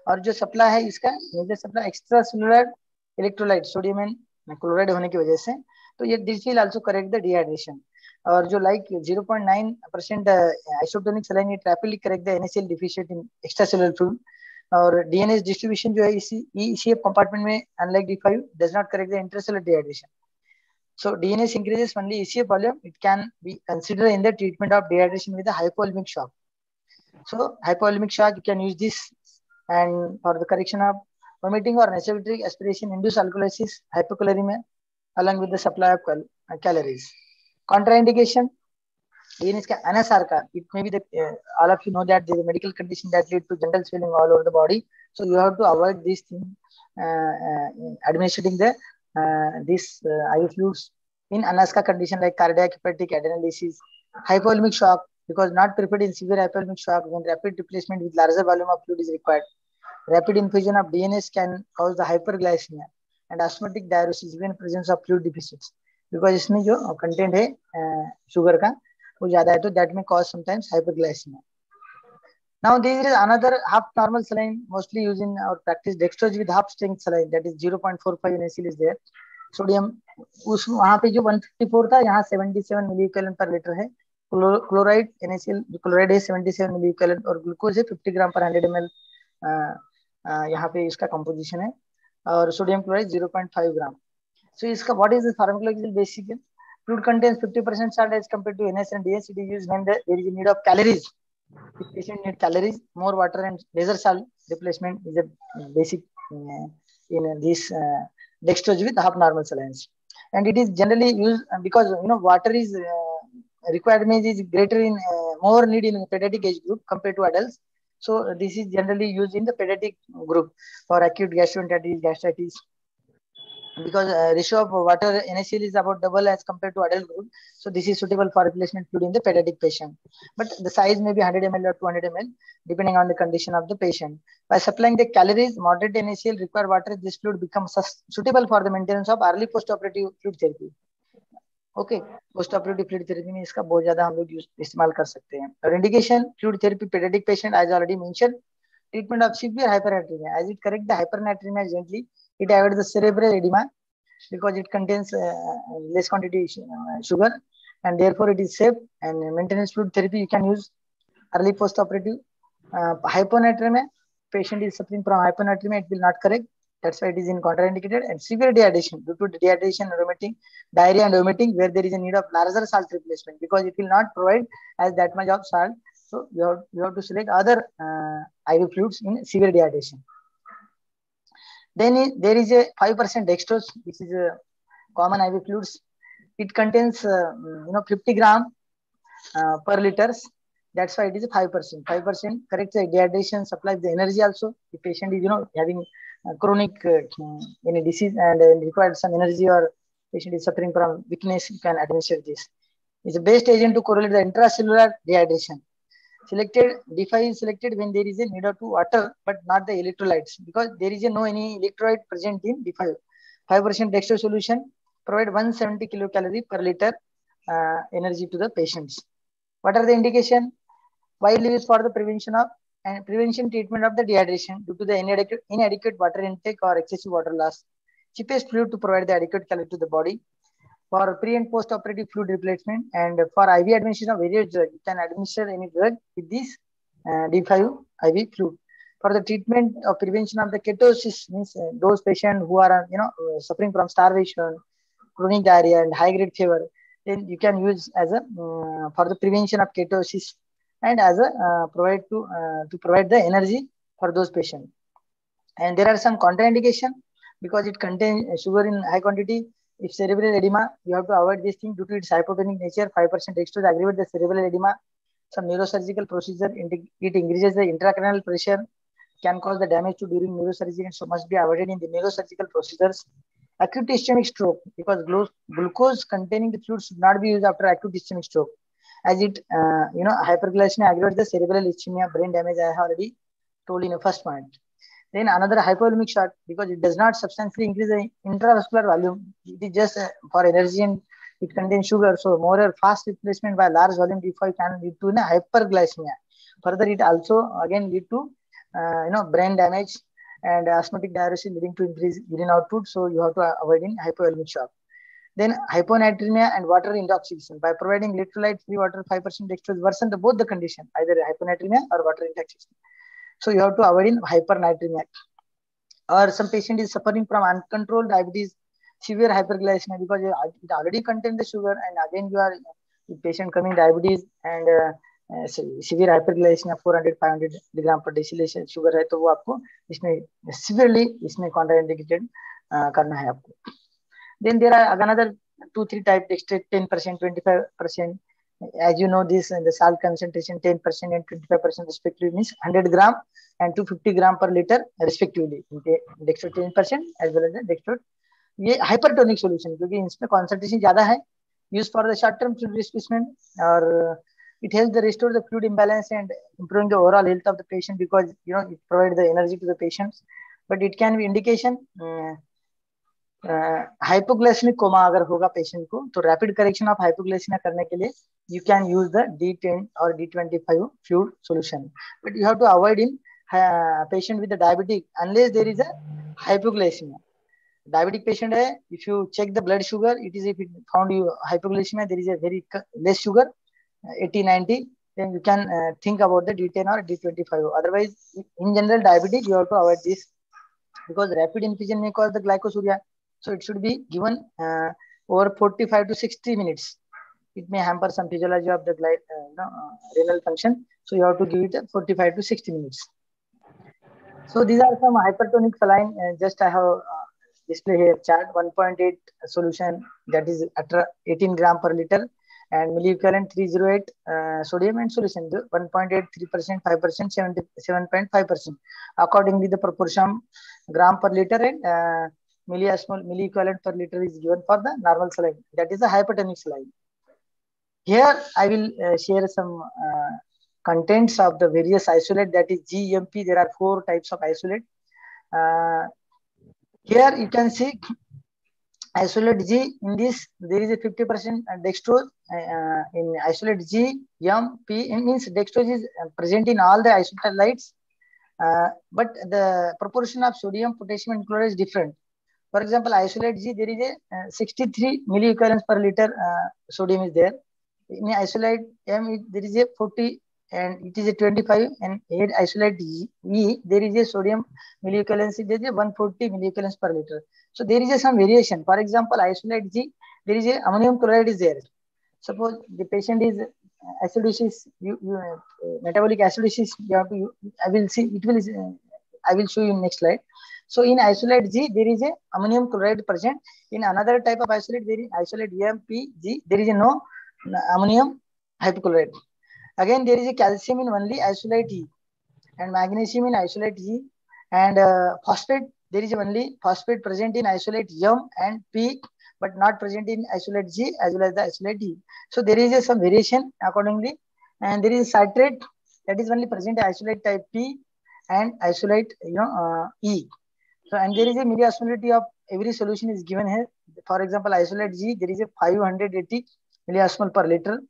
Speaker 1: और जो supply है इसका major supply extra cellular electrolyte sodium and chloride होने की वजह से, तो ये this will also correct the dehydration. और जो like 0.9% isotonic saline it rapidly correct the NaCl deficient in extra cellular fluid. और डीएनएस डिस्ट्रीब्यूशन जो है इसी ECF कंपार्टमेंट में unlike D5 does not correct the intracellular dehydration. So DNS increases only ECF volume. It can be considered in the treatment of dehydration with a hypovolemic shock. So hypovolemic shock, you can use this, and for the correction of vomiting or nasogastric aspiration, induced alkalosis, hypochloremia, along with the supply of calories. Contraindication, DNS का NSR का, it may be the all of you know that there is a medical condition that lead to general swelling all over the body. So you have to avoid this thing, administering the this IV fluids in ANASCA condition like cardiac, hepatic, adrenal disease, hypovolemic shock, because not prepared in severe hypovolemic shock when rapid replacement with larger volume of fluid is required. Rapid infusion of DNS can cause the hyperglycemia and asthmatic diuresis even presence of fluid deficits, because इसमें जो content है sugar का वो ज़्यादा है, तो that may cause sometimes hyperglycemia. Now there is another half normal saline mostly used in our practice, dextrose with half strength saline, that is 0.45 NaCl is there. Sodium उस वहाँ पे जो 154 था, यहाँ 77 मिलीकैलन पर लीटर है. क्लोराइड NaCl क्लोराइड है 77 मिलीकैलन और ग्लूकोज है 50 ग्राम पर 100 ml. यहाँ पे इसका कंपोजिशन है, और सोडियम क्लोराइड 0.5 ग्राम. So इसका what is the pharmacological basic? Fluid contains 50% salt as compared to NS and DS. It is used when there is a need of calories. If patient need calories, more water and lesser salt replacement is a basic in this dextrose with half normal salines. And it is generally used because water is requirement is greater in more need in pediatric age group compared to adults. So this is generally used in the pediatric group for acute gastroenteritis, gastritis, because ratio of water NaCl is about double as compared to adult group. So this is suitable for replacement fluid in the pediatric patient. But the size may be 100 ml or 200 ml depending on the condition of the patient. By supplying the calories, moderate NaCl required water, this fluid becomes suitable for the maintenance of early post-operative fluid therapy. Okay, post-operative fluid therapy में इसका बहुत ज़्यादा हम लोग इस्तेमाल कर सकते हैं. और indication fluid therapy pediatric patient, as already mentioned, treatment of severe hypernatremia, as it corrects the hypernatremia gently. It avoids the cerebral edema because it contains less quantity sugar, and therefore it is safe. And maintenance fluid therapy you can use early post-operative. Hyponatremia, patient is suffering from hyponatremia, it will not correct. That's why it is in contraindicated. And severe dehydration, due to dehydration and vomiting, diarrhea and vomiting, where there is a need of larger salt replacement, because it will not provide as that much of salt. So you have to select other IV fluids in severe dehydration. Then there is a 5% dextrose, which is a common IV fluids. It contains 50 gram per liters. That's why it is a 5%. 5% corrects the dehydration, supplies the energy also. The patient is having chronic any disease and requires some energy, or patient is suffering from weakness, you can administer this. It's the best agent to correlate the intracellular dehydration. Selected D5 is selected when there is a need of water but not the electrolytes, because there is no any electrolyte present in D5. 5% dextrose solution provide 170 kilocalorie per liter energy to the patients. What are the indication? Widely used for the prevention treatment of the dehydration due to the inadequate water intake or excessive water loss. Cheapest fluid to provide the adequate calorie to the body. For pre and post operative fluid replacement, and for IV administration of various drugs, you can administer any drug with this D5 IV fluid. For the treatment of prevention of the ketosis, means those patients who are suffering from starvation, chronic diarrhea, and high grade fever, then you can use as a for the prevention of ketosis and as a to provide the energy for those patients. And there are some contraindication because it contains sugar in high quantity, If cerebral edema, you have to avoid this thing due to its hypotonic nature. 5% dextrose aggravate the cerebral edema. Some neurosurgical procedure, it increases the intracranial pressure, can cause the damage to during neurosurgery, so must be avoided in the neurosurgical procedures. Acute ischemic stroke, because glucose containing the fluid should not be used after acute ischemic stroke, as it hyperglycemia aggravates the cerebral ischemia, brain damage. I have already told in the first point. Then another hypovolemic shock, because it does not substantially increase the intravascular volume. It is just for energy and it contains sugar. So more or fast replacement by large volume D5 can lead to hyperglycemia. Further, it also again lead to brain damage and osmotic diuresis, leading to increased urine output. So you have to avoid in hypovolemic shock. Then hyponatremia and water intoxication. By providing electrolyte-free water, 5% dextrose worsen both the condition, either hyponatremia or water intoxication. So you have to avoid in hypernatremia. Or some patient is suffering from uncontrolled diabetes, severe hyperglycemia, because it already contains the sugar, and again you are patient coming diabetes and severe hyperglycemia 400-500 milligram per deciliter sugar है, तो वो आपको इसमें severely इसमें contraindicated करना है आपको. Then there are another 2-3 type dextrose, 10%, 25%. As you know, this the salt concentration 10% and 25% respectively, means 100 gram and 250 gram per liter respectively. Dextrose 10% as well as the dextrose. ये hypertonic solution, क्योंकि इसमें concentration ज़्यादा है, used for the short term fluid replacement, और it helps to restore the fluid imbalance and improving the overall health of the patient, because it provides the energy to the patients. But it can be indication hypoglycaemic coma अगर होगा patient को, तो rapid correction of hypoglycaemia करने के लिए you can use the D10 और D25 fluid solution. But you have to avoid in patient with diabetic unless there is a hypoglycaemia. Diabetic patient है, if you check the blood sugar, it is if it found you hypoglycaemia, there is a very less sugar 80-90, then you can think about the D10 or D25. Otherwise, in general diabetic, you have to avoid this, because rapid infusion may cause the glycosuria. So it should be given over 45 to 60 minutes. It may hamper some physiology of the renal function. So you have to give it 45 to 60 minutes. So these are some hypertonic saline. Just I have display here chart. 1.8 solution, that is 18 gram per liter, and milliequivalent 308 sodium, and solution 1.8, 3%, 5%, 7.5%. Accordingly, the proportion gram per liter and milliequivalent per liter is given for the normal saline. That is the hypertonic saline. Here I will share some contents of the various isolate, that is GMP. There are 4 types of isolate. Here you can see isolate G. In this there is a 50% dextrose. In isolate G, M, P, it means dextrose is present in all the isolates, but the proportion of sodium, potassium, and chloride is different. For example, isolate G, there is a 63 milliequivalents per liter sodium is there. In isolate M, there is a 40 and it is a 25, and here isolate E, there is a sodium milliequivalency, there is a 140 milliequivalents per liter. So there is a some variation. For example, isolate G, there is a ammonium chloride is there. Suppose the patient is acidosis, metabolic acidosis, you have to, I will see, it will, I will show you in next slide. So in isolate G, there is a ammonium chloride present. In another type of isolate, there is isolate M, P, G, there is a no ammonium hypochlorite. Again, there is a calcium in only isolate E, and magnesium in isolate E, and phosphate, there is only phosphate present in isolate M and P, but not present in isolate G as well as the isolate E. So there is some variation accordingly. And there is citrate, that is only present in isolate type P and isolate E. So, and there is a milliosmolarity of every solution is given here. For example, isolate G, there is a 580 milliosmol per liter.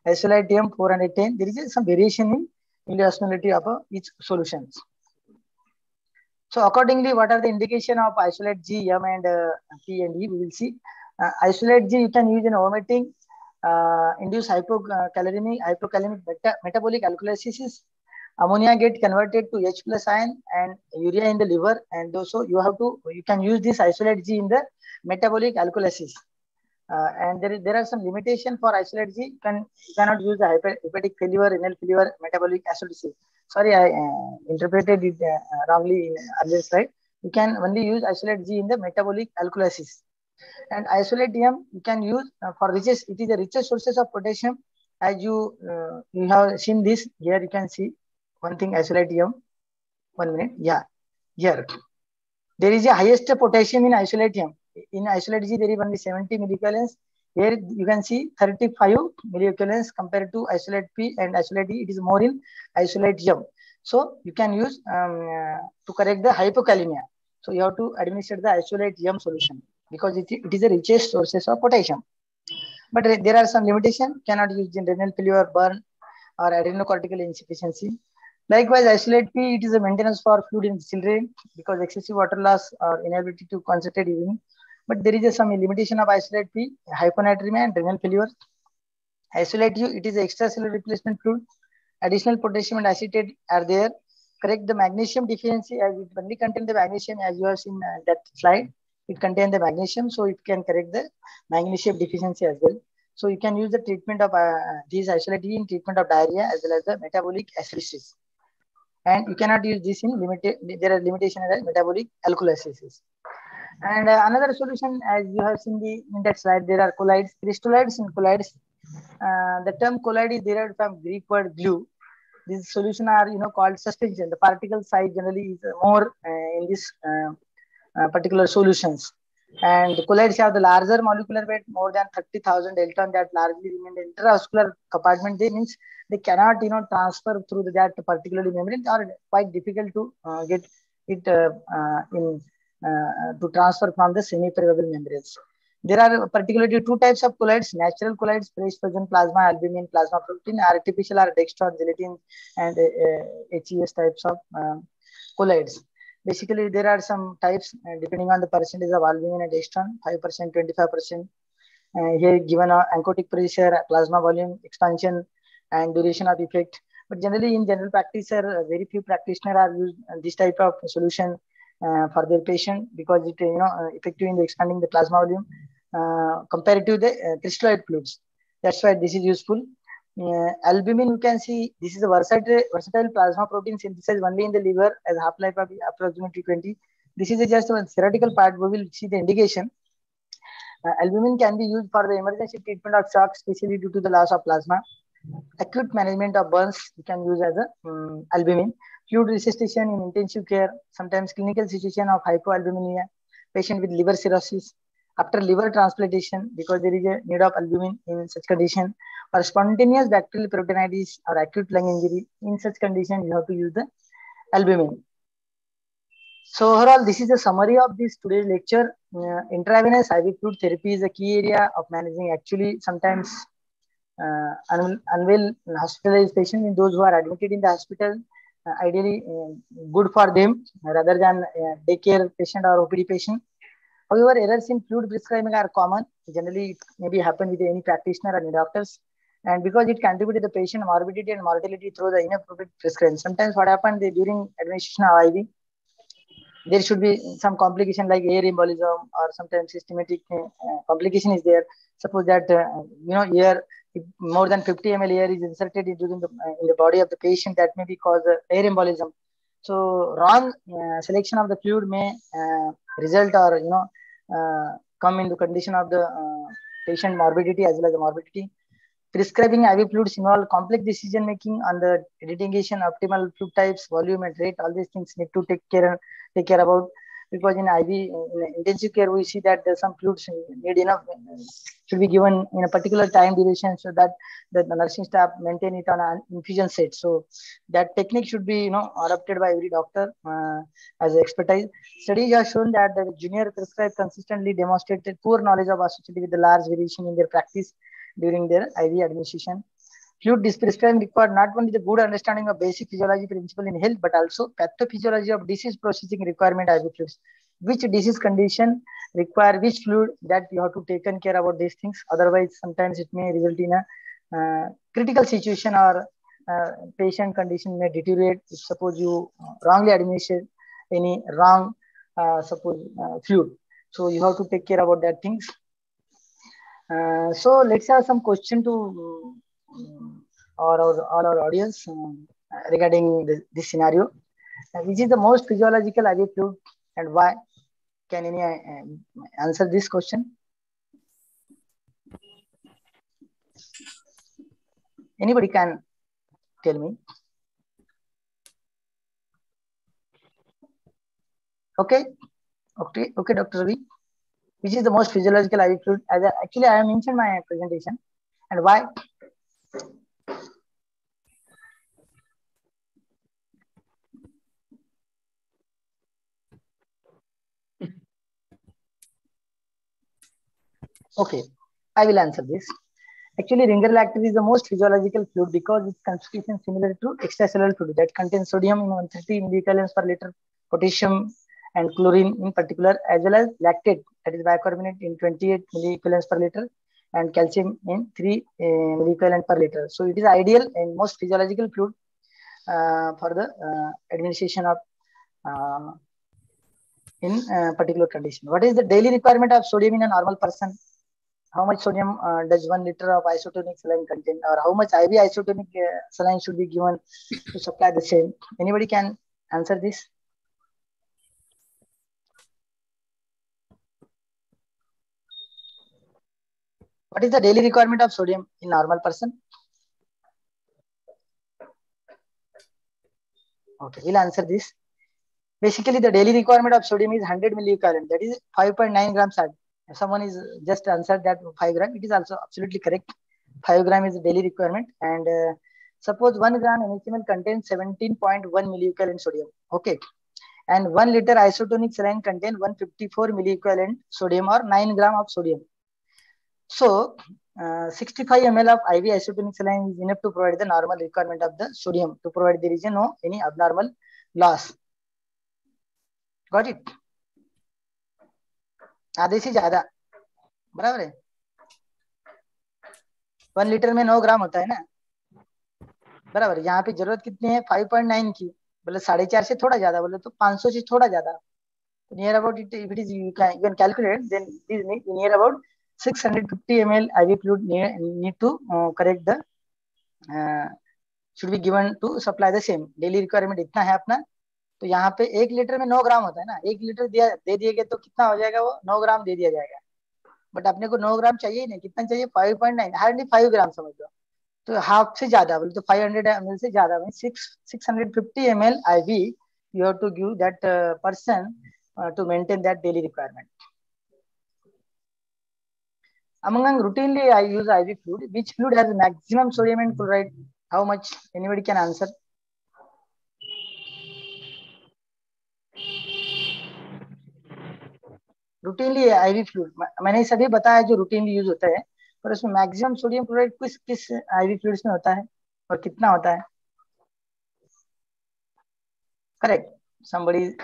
Speaker 1: Isolate M 410. There is some variation in milliosmolarity of each solutions. So accordingly, what are the indication of isolate G, M, and P and E? We will see. Isolate G you can use in vomiting, induce hypocalemic metabolic alkalosis. Ammonia get converted to H plus ion and urea in the liver, and also you can use this isolate G in the metabolic alkalosis. And there are some limitation for isolate G. You cannot use the hepatic failure, renal failure, metabolic acidosis. Sorry, I interpreted it wrongly in earlier slide. You can only use isolate G in the metabolic alkalosis. And isolatum you can use for richest. It is the richest sources of potassium. As you have seen this here, you can see one thing isolatum. 1 minute, yeah, here there is a highest potassium in isolatum. In isolate G, there is only 70 milliequivalents. Here you can see 35 milliequivalents compared to isolate P and isolate D. It is more in isolate M. So you can use to correct the hypokalemia. So you have to administer the isolate M solution because it is the richest sources of potassium. But there are some limitations. Cannot use in renal failure, burn, or adrenocortical insufficiency. Likewise, isolate P, it is a maintenance for fluid in children because excessive water loss or inability to concentrate urine. But there is some limitation of isolate P, hyponatremia and renal failure. Isolate U, it is extracellular replacement fluid. Additional potassium and acetate are there. Correct the magnesium deficiency as it only contains the magnesium as you have seen that slide. It contains the magnesium, so it can correct the magnesium deficiency as well. So you can use the treatment of these isolate E in treatment of diarrhea as well as the metabolic acidosis. And you cannot use this in limited. There are limitations in metabolic alkalosis. And another solution, as you have seen in that slide, there are colloids, crystalloids and colloids. The term colloid is derived from Greek word glue. These solutions are called suspension. The particle size generally is more in this particular solutions. And the colloids have the larger molecular weight, more than 30,000 Dalton, that largely remain in the intravascular compartment. They means they cannot transfer through that particularly membrane, or quite difficult to get it in to transfer from the semi-permeable membranes. There are particularly two types of colloids: natural colloids, fresh frozen plasma, albumin, plasma protein; artificial are dextron, gelatin, and HES types of colloids. Basically, there are some types depending on the percentage of albumin and dextron: 5%, 25%. Here given oncotic pressure, plasma volume, expansion, and duration of effect. But generally, in general practice, very few practitioners are used this type of solution for their patient because it effective in the expanding the plasma volume compared to the crystalloid fluids. That's why this is useful. Albumin, you can see this is a versatile plasma protein synthesized only in the liver as half-life of approximately 20. This is just a theoretical part. We will see the indication. Albumin can be used for the emergency treatment of shock, especially due to the loss of plasma. Acute management of burns, you can use as a albumin. Fluid resuscitation in intensive care, sometimes clinical situation of hypoalbuminemia, patient with liver cirrhosis, after liver transplantation, because there is a need of albumin in such condition, or spontaneous bacterial peritonitis or acute lung injury. In such condition, you have to use the albumin. So overall, this is a summary of this today's lecture. Intravenous IV fluid therapy is a key area of managing actually sometimes unwell hospitalized patients, in those who are admitted in the hospital. Ideally good for them rather than daycare patient or OPD patient. However, errors in fluid prescribing are common. Generally, it maybe happen with any practitioner or any doctors. And because it contributes to the patient morbidity and mortality through the inappropriate prescribing. Sometimes what happens during administration of IV, there should be some complication like air embolism, or sometimes systematic complication is there. Suppose that air, if more than 50 ml air is inserted into in the body of the patient, that may be cause air embolism. So wrong selection of the fluid may result or come in the condition of the patient morbidity as well as the morbidity. Prescribing IV fluids involve complex decision making on the identification, optimal fluid types, volume, and rate. All these things need to take care about, because in IV in intensive care we see that there's some fluids need enough should be given in a particular time duration so that the nursing staff maintain it on an infusion set. So that technique should be adopted by every doctor as expertise. Studies have shown that the junior prescribed consistently demonstrated poor knowledge of associated with the large variation in their practice during their IV administration. Fluid prescribing required not only the good understanding of basic physiology principle in health, but also pathophysiology of disease processing requirement IV fluids. Which disease condition require which fluid, that you have to take care about these things. Otherwise, sometimes it may result in a critical situation, or patient condition may deteriorate if suppose you wrongly administer any wrong fluid. So you have to take care about that things. So let's have some question to all our audience regarding this scenario. Which is the most physiological IV fluid and why? Can any answer this question? Anybody can tell me? Okay, okay, Dr. Ravi. Which is the most physiological IV fluid? Actually, I have mentioned my presentation and why. Okay, I will answer this. Actually, Ringer lactate is the most physiological fluid because its constitution is similar to extracellular fluid that contains sodium in 130 milligallons per liter, potassium and chlorine in particular, as well as lactate, that is bicarbonate, in 28 milligallons per liter, and calcium in 3 milligallons per liter. So it is ideal and most physiological fluid for the administration of in particular condition. What is the daily requirement of sodium in a normal person? How much sodium does 1 liter of isotonic saline contain, or how much IV isotonic saline should be given to supply the same? Anybody can answer this? What is the daily requirement of sodium in normal person? Okay, we'll answer this. Basically, the daily requirement of sodium is 100 milliequivalent, that is 5.9 grams. If someone is just answered that 5 gram, it is also absolutely correct. 5 gram is the daily requirement. And suppose 1 gram NaCl contains 17.1 milliequivalent sodium. Okay. And 1 liter isotonic saline contains 154 milliequivalent sodium or 9 gram of sodium. So 65 ml of IV isotonic saline is enough to provide the normal requirement of the sodium, to provide there is no any abnormal loss. Got it? आधे से ज्यादा बराबर है. 1 litre में 9 ग्राम होता है ना, बराबर. यहाँ पे जरूरत कितनी है? 5.9 की. बोले 4.5 से थोड़ा ज्यादा, बोले तो 500 से थोड़ा ज्यादा. Near about it, if it is you can calculate, then it is near about 650 ml IV fluid need to correct the should be given to supply the same. Daily requirement इतना है अपना. तो यहाँ पे 1 लीटर में 9 ग्राम होता है ना, 1 लीटर दे दिएगा तो कितना हो जाएगा? वो 9 ग्राम दे दिया जाएगा. बट अपने को 9 ग्राम चाहिए नहीं, कितना चाहिए? 5.9, हार्डली 5 ग्राम समझ लो. तो हाफ से ज्यादा, बोले तो 500 ml से ज्यादा में 650 ml IV you have to give that person to maintain that daily requirement. Among routinely I use IV fluid. Which fluid has maximum sodium and chloride? How much? Anybody can answer? Routinely IV fluid मैंने सभी बताया जो routinely use होता है, पर उसमें maximum sodium chloride किस किस IV फ्लूइड्स में होता है और कितना होता है? Correct, somebody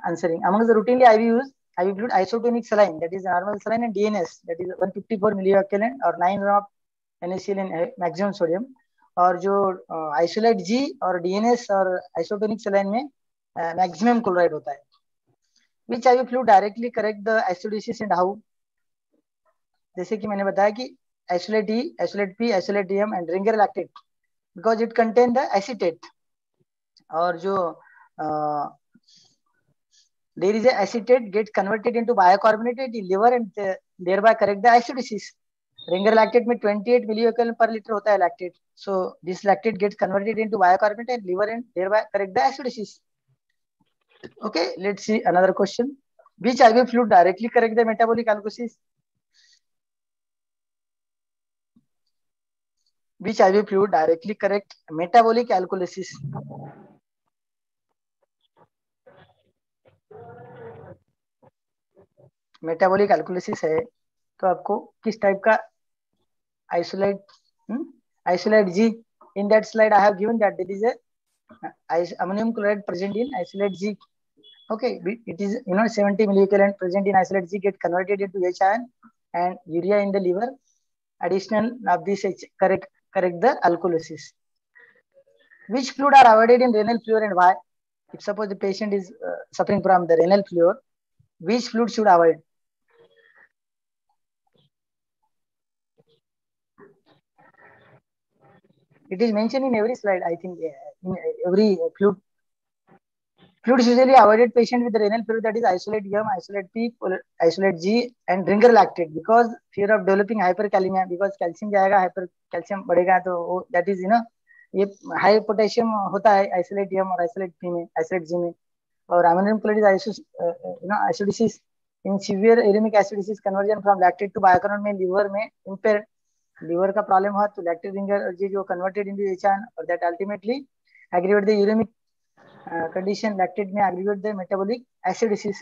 Speaker 1: answering. Among the routinely IV fluid, isotonic saline, that is normal saline, and DNS, that is 154 milliequivalent or 9 gram of NaCl in maximum sodium. और जो आइसोलेट G और DNS और isotonic saline में maximum chloride होता है. Which IV fluid directly correct the acidosis and how? जैसे कि मैंने बताया कि isolate E, isolate P, isolate DM and Ringer lactate because it contain the acetate. और जो there is a acetate gets converted into bicarbonate in liver and thereby correct the acidosis. Ringer lactate में 28 milliequivalent per liter होता है lactate. So this lactate gets converted into bicarbonate in liver and thereby correct the acidosis. Okay, let's see another question. Which IV fluid directly correct the metabolic alkalosis? Which IV fluid directly correct metabolic alkalosis? Metabolic alkalosis है तो आपको किस type का isolate G? In that slide I have given that there is a ammonium chloride present in isolate G. Okay, it is 70 milliequivalent present in isolate G get converted into H ion and urea in the liver. Additional of this H correct the alkalosis. Which fluid are avoided in renal failure and why? If suppose the patient is suffering from the renal failure, which fluid should avoid? It is mentioned in every slide, I think, in every fluid. Fluids usually avoided patient with renal failure, that is isolate M, isolate P, isolate G, and ringer lactate, because fear of developing hyperkalemia, because calcium जाएगा, hyper calcium बढ़ेगा, तो that is ये high potassium होता है isolate M और isolate P में, isolate G में, और ammonium chloride acidosis. In severe uremic acidosis, conversion from lactate to bicarbonate में liver में impaired, liver का problem हुआ तो lactate ringer G जो converted into HN, और that ultimately aggravate the uremic condition. Lactate may aggravate the metabolic acidosis.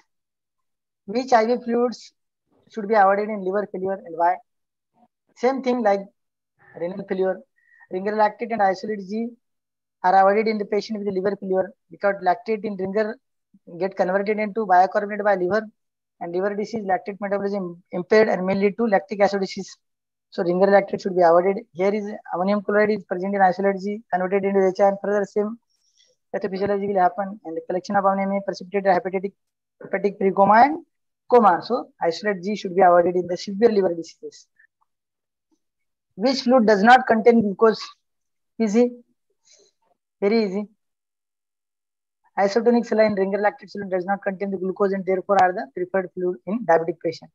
Speaker 1: Which IV fluids should be avoided in liver failure and why? Same thing like renal failure. Ringer lactate and isolate G are avoided in the patient with liver failure because lactate in ringer get converted into bicarbonate by liver, and liver disease lactate metabolism impaired and may lead to lactic acidosis. So ringer lactate should be avoided. Here is ammonium chloride is present in isolate G, converted into HI, and further same pathophysiology will happen, and the collection of ammonia may precipitate hepatic precoma and coma. So isolate G should be avoided in the severe liver diseases. Which fluid does not contain glucose? Easy, very easy. Isotonic saline ringer lactate fluid does not contain the glucose and therefore are the preferred fluid in diabetic patient.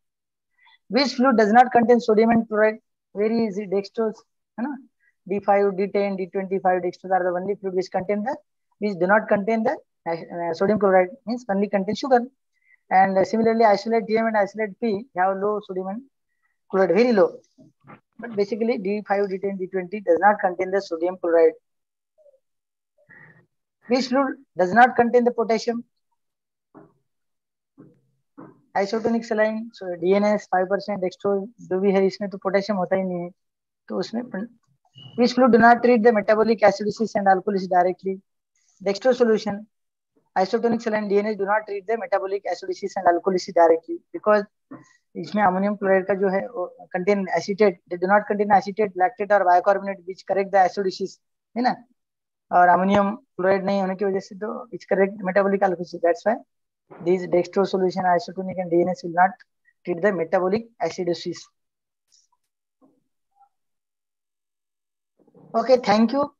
Speaker 1: Which fluid does not contain sodium and chloride? Very easy, dextrose. D5, D10, D25 dextrose are the only fluid which do not contain the sodium chloride, means only contain sugar. And similarly, isolate DM and isolate P have low sodium and chloride, very low. But basically, D5, D10, D20 does not contain the sodium chloride. Which fluid does not contain the potassium? Isotonic saline, so DNS 5%, dextrose जो भी है इसमें तो potassium होता ही नहीं है, तो उसमें. Which fluid do not treat the metabolic acidosis and alkalosis directly? Dextrose solution. Isotonic saline DNS do not treat the metabolic acidosis and alkalosis directly because इसमें ammonium chloride का जो है contain acetate, they do not contain acetate, lactate or bicarbonate which correct the acidosis, है ना, और ammonium chloride नहीं होने की वजह से तो which correct metabolic alkalosis. That's why these dextrose solution, isotonic and DNS will not treat the metabolic acidosis. Okay, thank you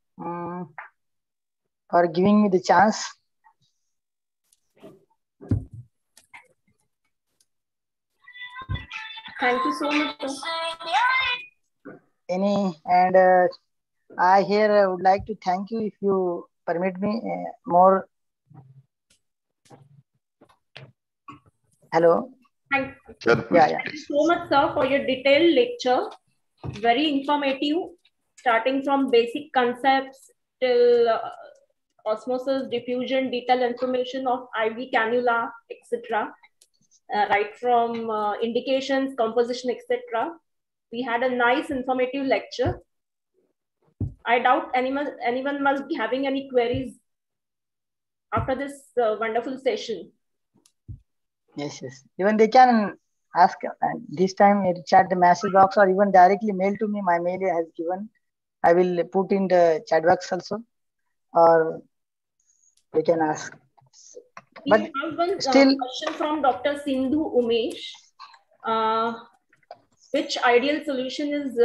Speaker 1: for giving me the chance.
Speaker 2: Thank you so much.
Speaker 1: I here would like to thank you, if you permit me more. Hello.
Speaker 2: Thank you so much, sir, for your detailed lecture. Very informative, starting from basic concepts till osmosis, diffusion, detailed information of IV cannula, etc. Right from indications, composition, etc. We had a nice informative lecture. I doubt anyone must be having any queries after this wonderful session.
Speaker 1: Yes. Even they can ask this time, chat the message box or even directly mail to me. My mail has given. I will put in the chat box also, or they can ask.
Speaker 2: We have one question from Dr. Sindhu Umesh. Which ideal solution is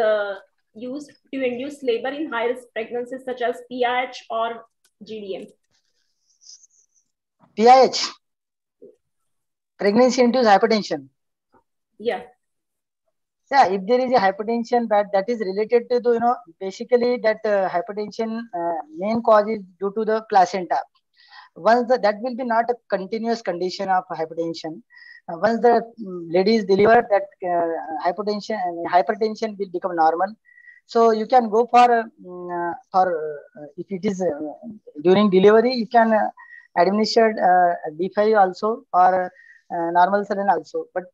Speaker 2: used to induce labor in high-risk pregnancies such as PIH or GDM?
Speaker 1: PIH, pregnancy-induced hypertension.
Speaker 2: Yeah.
Speaker 1: Yeah, if there is a hypertension that is related to the, basically that hypertension main cause is due to the placenta. Once that will be not a continuous condition of hypertension. Once the lady is delivered, that hypertension will become normal. So you can go for if it is during delivery, you can administer D5 also or normal saline also. But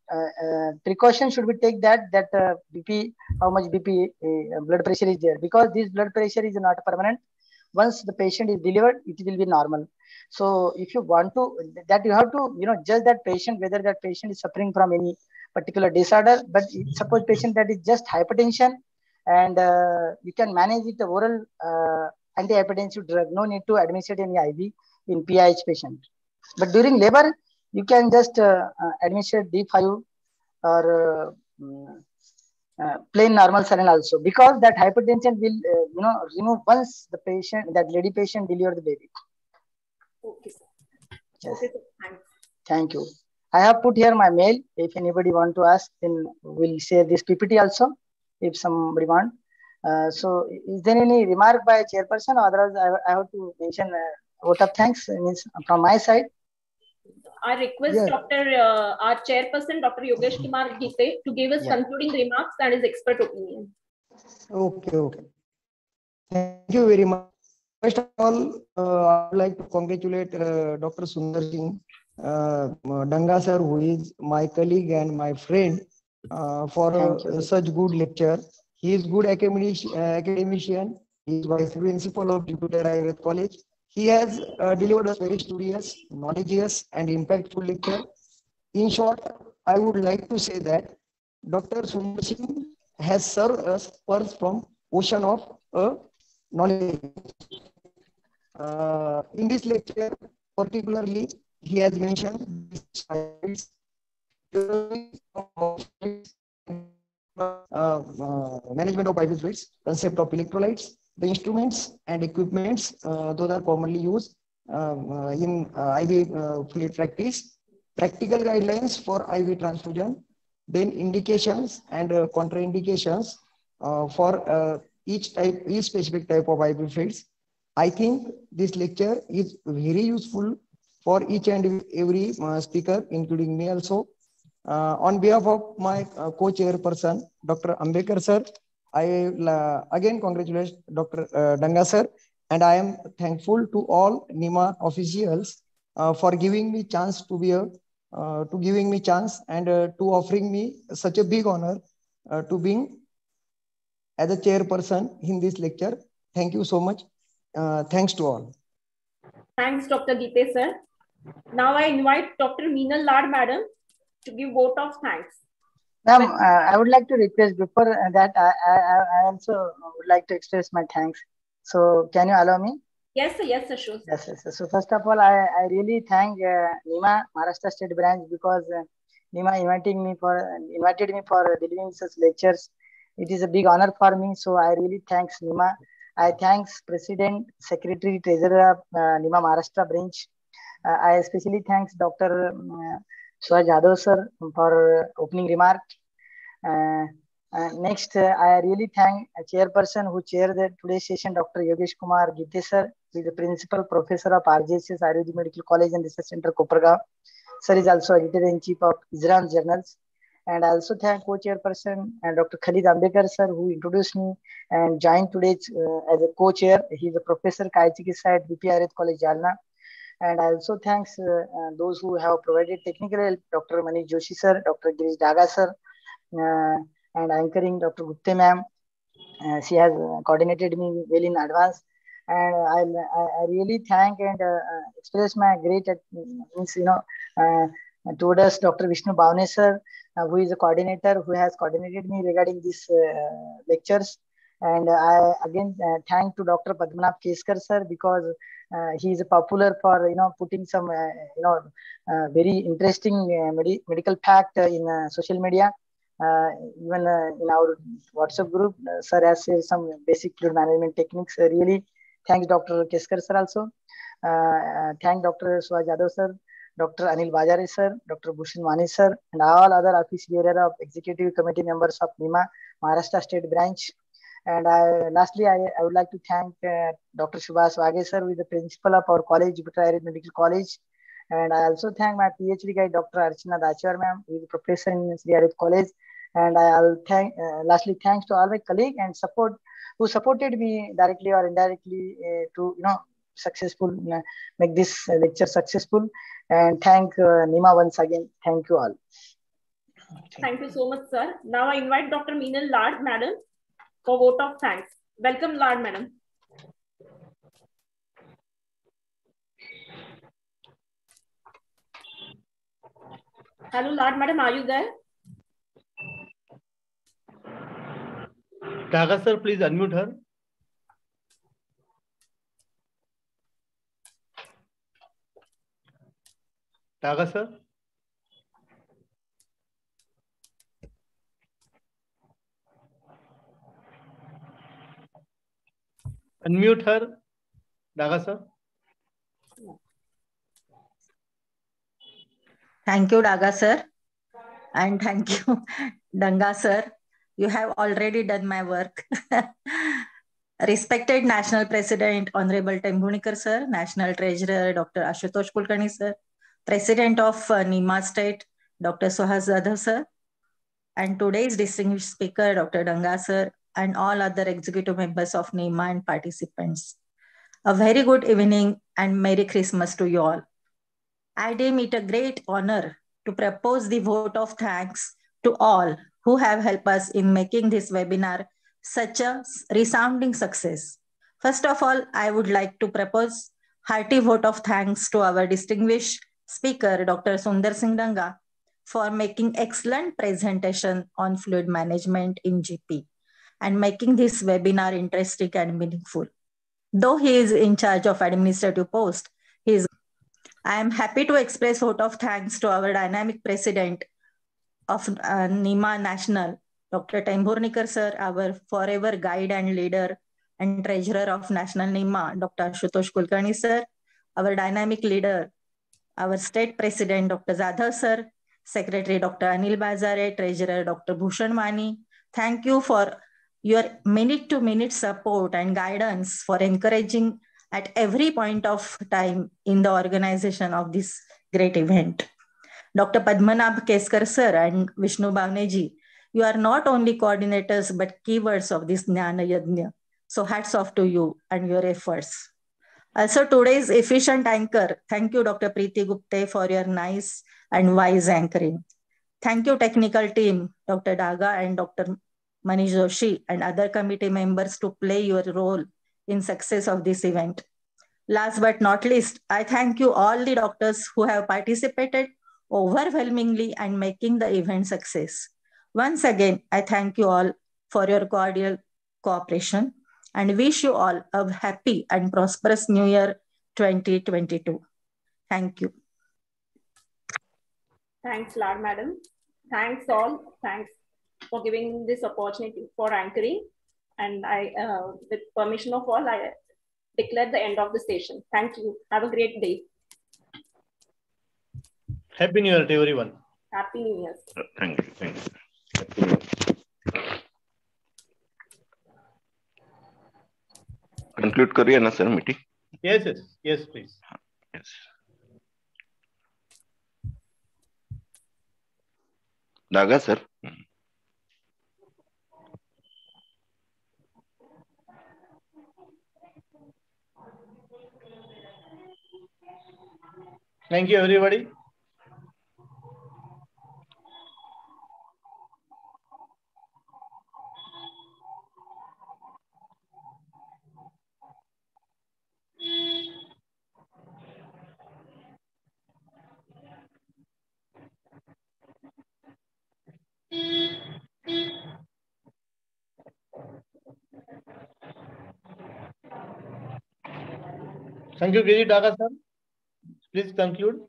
Speaker 1: precaution should be take that BP, how much BP blood pressure is there, because this blood pressure is not permanent. Once the patient is delivered, it will be normal. So if you want to, that you have to, judge that patient, whether that patient is suffering from any particular disorder. But suppose patient that is just hypertension, and you can manage it the oral antihypertensive drug, no need to administer any IV in PIH patient. But during labor, you can just administer D5 or plain normal saline also, because that hypertension will remove once the patient, that lady patient deliver the baby.
Speaker 2: Okay, sir.
Speaker 1: Yes.
Speaker 2: Okay, thanks.
Speaker 1: Thank you. I have put here my mail. If anybody want to ask, then we'll share this PPT also, if somebody want. So is there any remark by chairperson? Otherwise, I have to mention vote of thanks means from my side.
Speaker 2: I request our chairperson, Dr. Yogesh Kumar Gite, to give us concluding remarks and his expert opinion.
Speaker 3: Okay. Thank you very much. First of all, I would like to congratulate Dr. Sundar Singh Danga sir, who is my colleague and my friend, for such good lecture. He is good academician. He is vice principal of Jupiter Ayurveda College. He has delivered us very studious, knowledgeous, and impactful lecture. In short, I would like to say that Dr. Sundar Singh has served us pearls from ocean of knowledge. In this lecture, particularly, he has mentioned management of IV fluids, concept of electrolytes, the instruments and equipments those are commonly used in IV fluid practice, practical guidelines for IV transfusion, then indications and contraindications for each specific type of IV fluids. I think this lecture is very useful for each and every speaker, including me also. On behalf of my co-chairperson, Dr. Ambekar sir, I again congratulate Dr. Danga sir, and I am thankful to all NIMA officials for giving me chance to be and to offering me such a big honor to being as a chairperson in this lecture. Thank you so much. Thanks to all.
Speaker 2: Thanks, Dr. Gite sir. Now I invite Dr. Meenal Lad madam to give vote of thanks.
Speaker 1: Ma'am, I would like to request before that I also would like to express my thanks. So can you allow me?
Speaker 2: Yes, sir. Yes, sir. Sure.
Speaker 1: Yes. So first of all, I really thank NIMA Maharashtra State Branch because NIMA invited me for delivering such lectures. It is a big honor for me. So I really thanks NIMA. I thanks President, Secretary, Treasurer of NIMA Maharashtra Branch. I especially thanks Dr. Swaj Yadav sir for opening remark. Next, I really thank a chairperson who chaired today's session, Dr. Yogesh Kumar Gite sir, who is the principal professor of RJSS Ayurvedic Medical College and Research Center, Kopargaon. Sir is also editor-in-chief of ISRAM Journals. And I also thank co-chairperson Dr. Khalid Ambekar sir, who introduced me and joined today as a co-chair. He is a professor, Kai Chikitsa at BP Ayurveda College, Jalna. And I also thanks those who have provided technical help, Dr. Manish Joshi sir, Dr. Girish Daga sir, and anchoring Dr. Gupte ma'am. She has coordinated me well in advance. And I really thank and express my great toward us Dr. Vishnu Bhavne sir, who is a coordinator who has coordinated me regarding these lectures. And I again thank to Dr. Padmanabh Keskar sir because he is popular for putting some very interesting medical fact in social media. Even in our WhatsApp group, sir has shared some basic fluid management techniques. Really, thanks Dr. Keskar sir also. Thank Dr. Swaj Yadav sir, Dr. Anil Bajare sir, Dr. Bhushan Mani sir, and all other office bearer of executive committee members of NIMA Maharashtra State Branch. And lastly, I would like to thank Dr. Subhas Wage sir, who is the principal of our college, Jupiter Ayurveda Medical College. And I also thank my PhD guide, Dr. Archana Dachar ma'am, who is a professor in Sri Ayurveda College. And I'll lastly thanks to all my colleagues and who supported me directly or indirectly to successful make this lecture successful. And thank NIMA once again. Thank you all.
Speaker 2: Thank you so much, sir. Now I invite Dr. Meenal Lad madam for vote of thanks. Welcome, Lad madam. Hello, Lad madam, are you there?
Speaker 4: Daga sir, please unmute her. Daga sir. Unmute her, Daga sir.
Speaker 5: Thank you, Daga sir. And thank you, Danga sir. You have already done my work. Respected National President, Honorable Tembulnikar sir, National Treasurer, Dr. Ashutosh Kulkarni sir, President of NEMA State, Dr. Suhas Jadhav sir, and today's distinguished speaker, Dr. Danga sir, and all other executive members of NEMA and participants. A very good evening and Merry Christmas to you all. I deem it a great honor to propose the vote of thanks to all who have helped us in making this webinar such a resounding success. First of all, I would like to propose hearty vote of thanks to our distinguished speaker, Dr. Sundar Singh Danga, for making excellent presentation on fluid management in GP and making this webinar interesting and meaningful. Though he is in charge of administrative post, I am happy to express vote of thanks to our dynamic president of NEMA National, Dr. Tembulnikar sir, our forever guide and leader and treasurer of National NEMA, Dr. Ashutosh Kulkarni sir, our dynamic leader, our state president, Dr. Jadhav sir, secretary, Dr. Anil Bazare, treasurer, Dr. Bhushan Mani. Thank you for your minute-to-minute support and guidance for encouraging at every point of time in the organization of this great event. Dr. Padmanabh Keskar sir and Vishnu Bhavneji, you are not only coordinators but keywords of this Jnana Yajna. So hats off to you and your efforts. Also today's efficient anchor, thank you Dr. Preeti Gupte for your nice and wise anchoring. Thank you technical team, Dr. Daga and Dr. Manish Joshi and other committee members to play your role in success of this event. Last but not least, I thank you all the doctors who have participated overwhelmingly and making the event success. Once again, I thank you all for your cordial cooperation and wish you all a happy and prosperous New Year 2022. Thank you.
Speaker 2: Thanks, Lad Madam. Thanks all. Thanks for giving this opportunity for anchoring. And I, with permission of all, I declare the end of the session. Thank you. Have a great day.
Speaker 4: Happy New Year to everyone.
Speaker 2: Happy New Year.
Speaker 6: Thank you. Thank you. Happy New Year. Conclude करिए ना sir meeting.
Speaker 4: Yes, please.
Speaker 6: Yes. Daga sir.
Speaker 4: Thank you, everybody. Thank you, Giri Daga sir. Please conclude.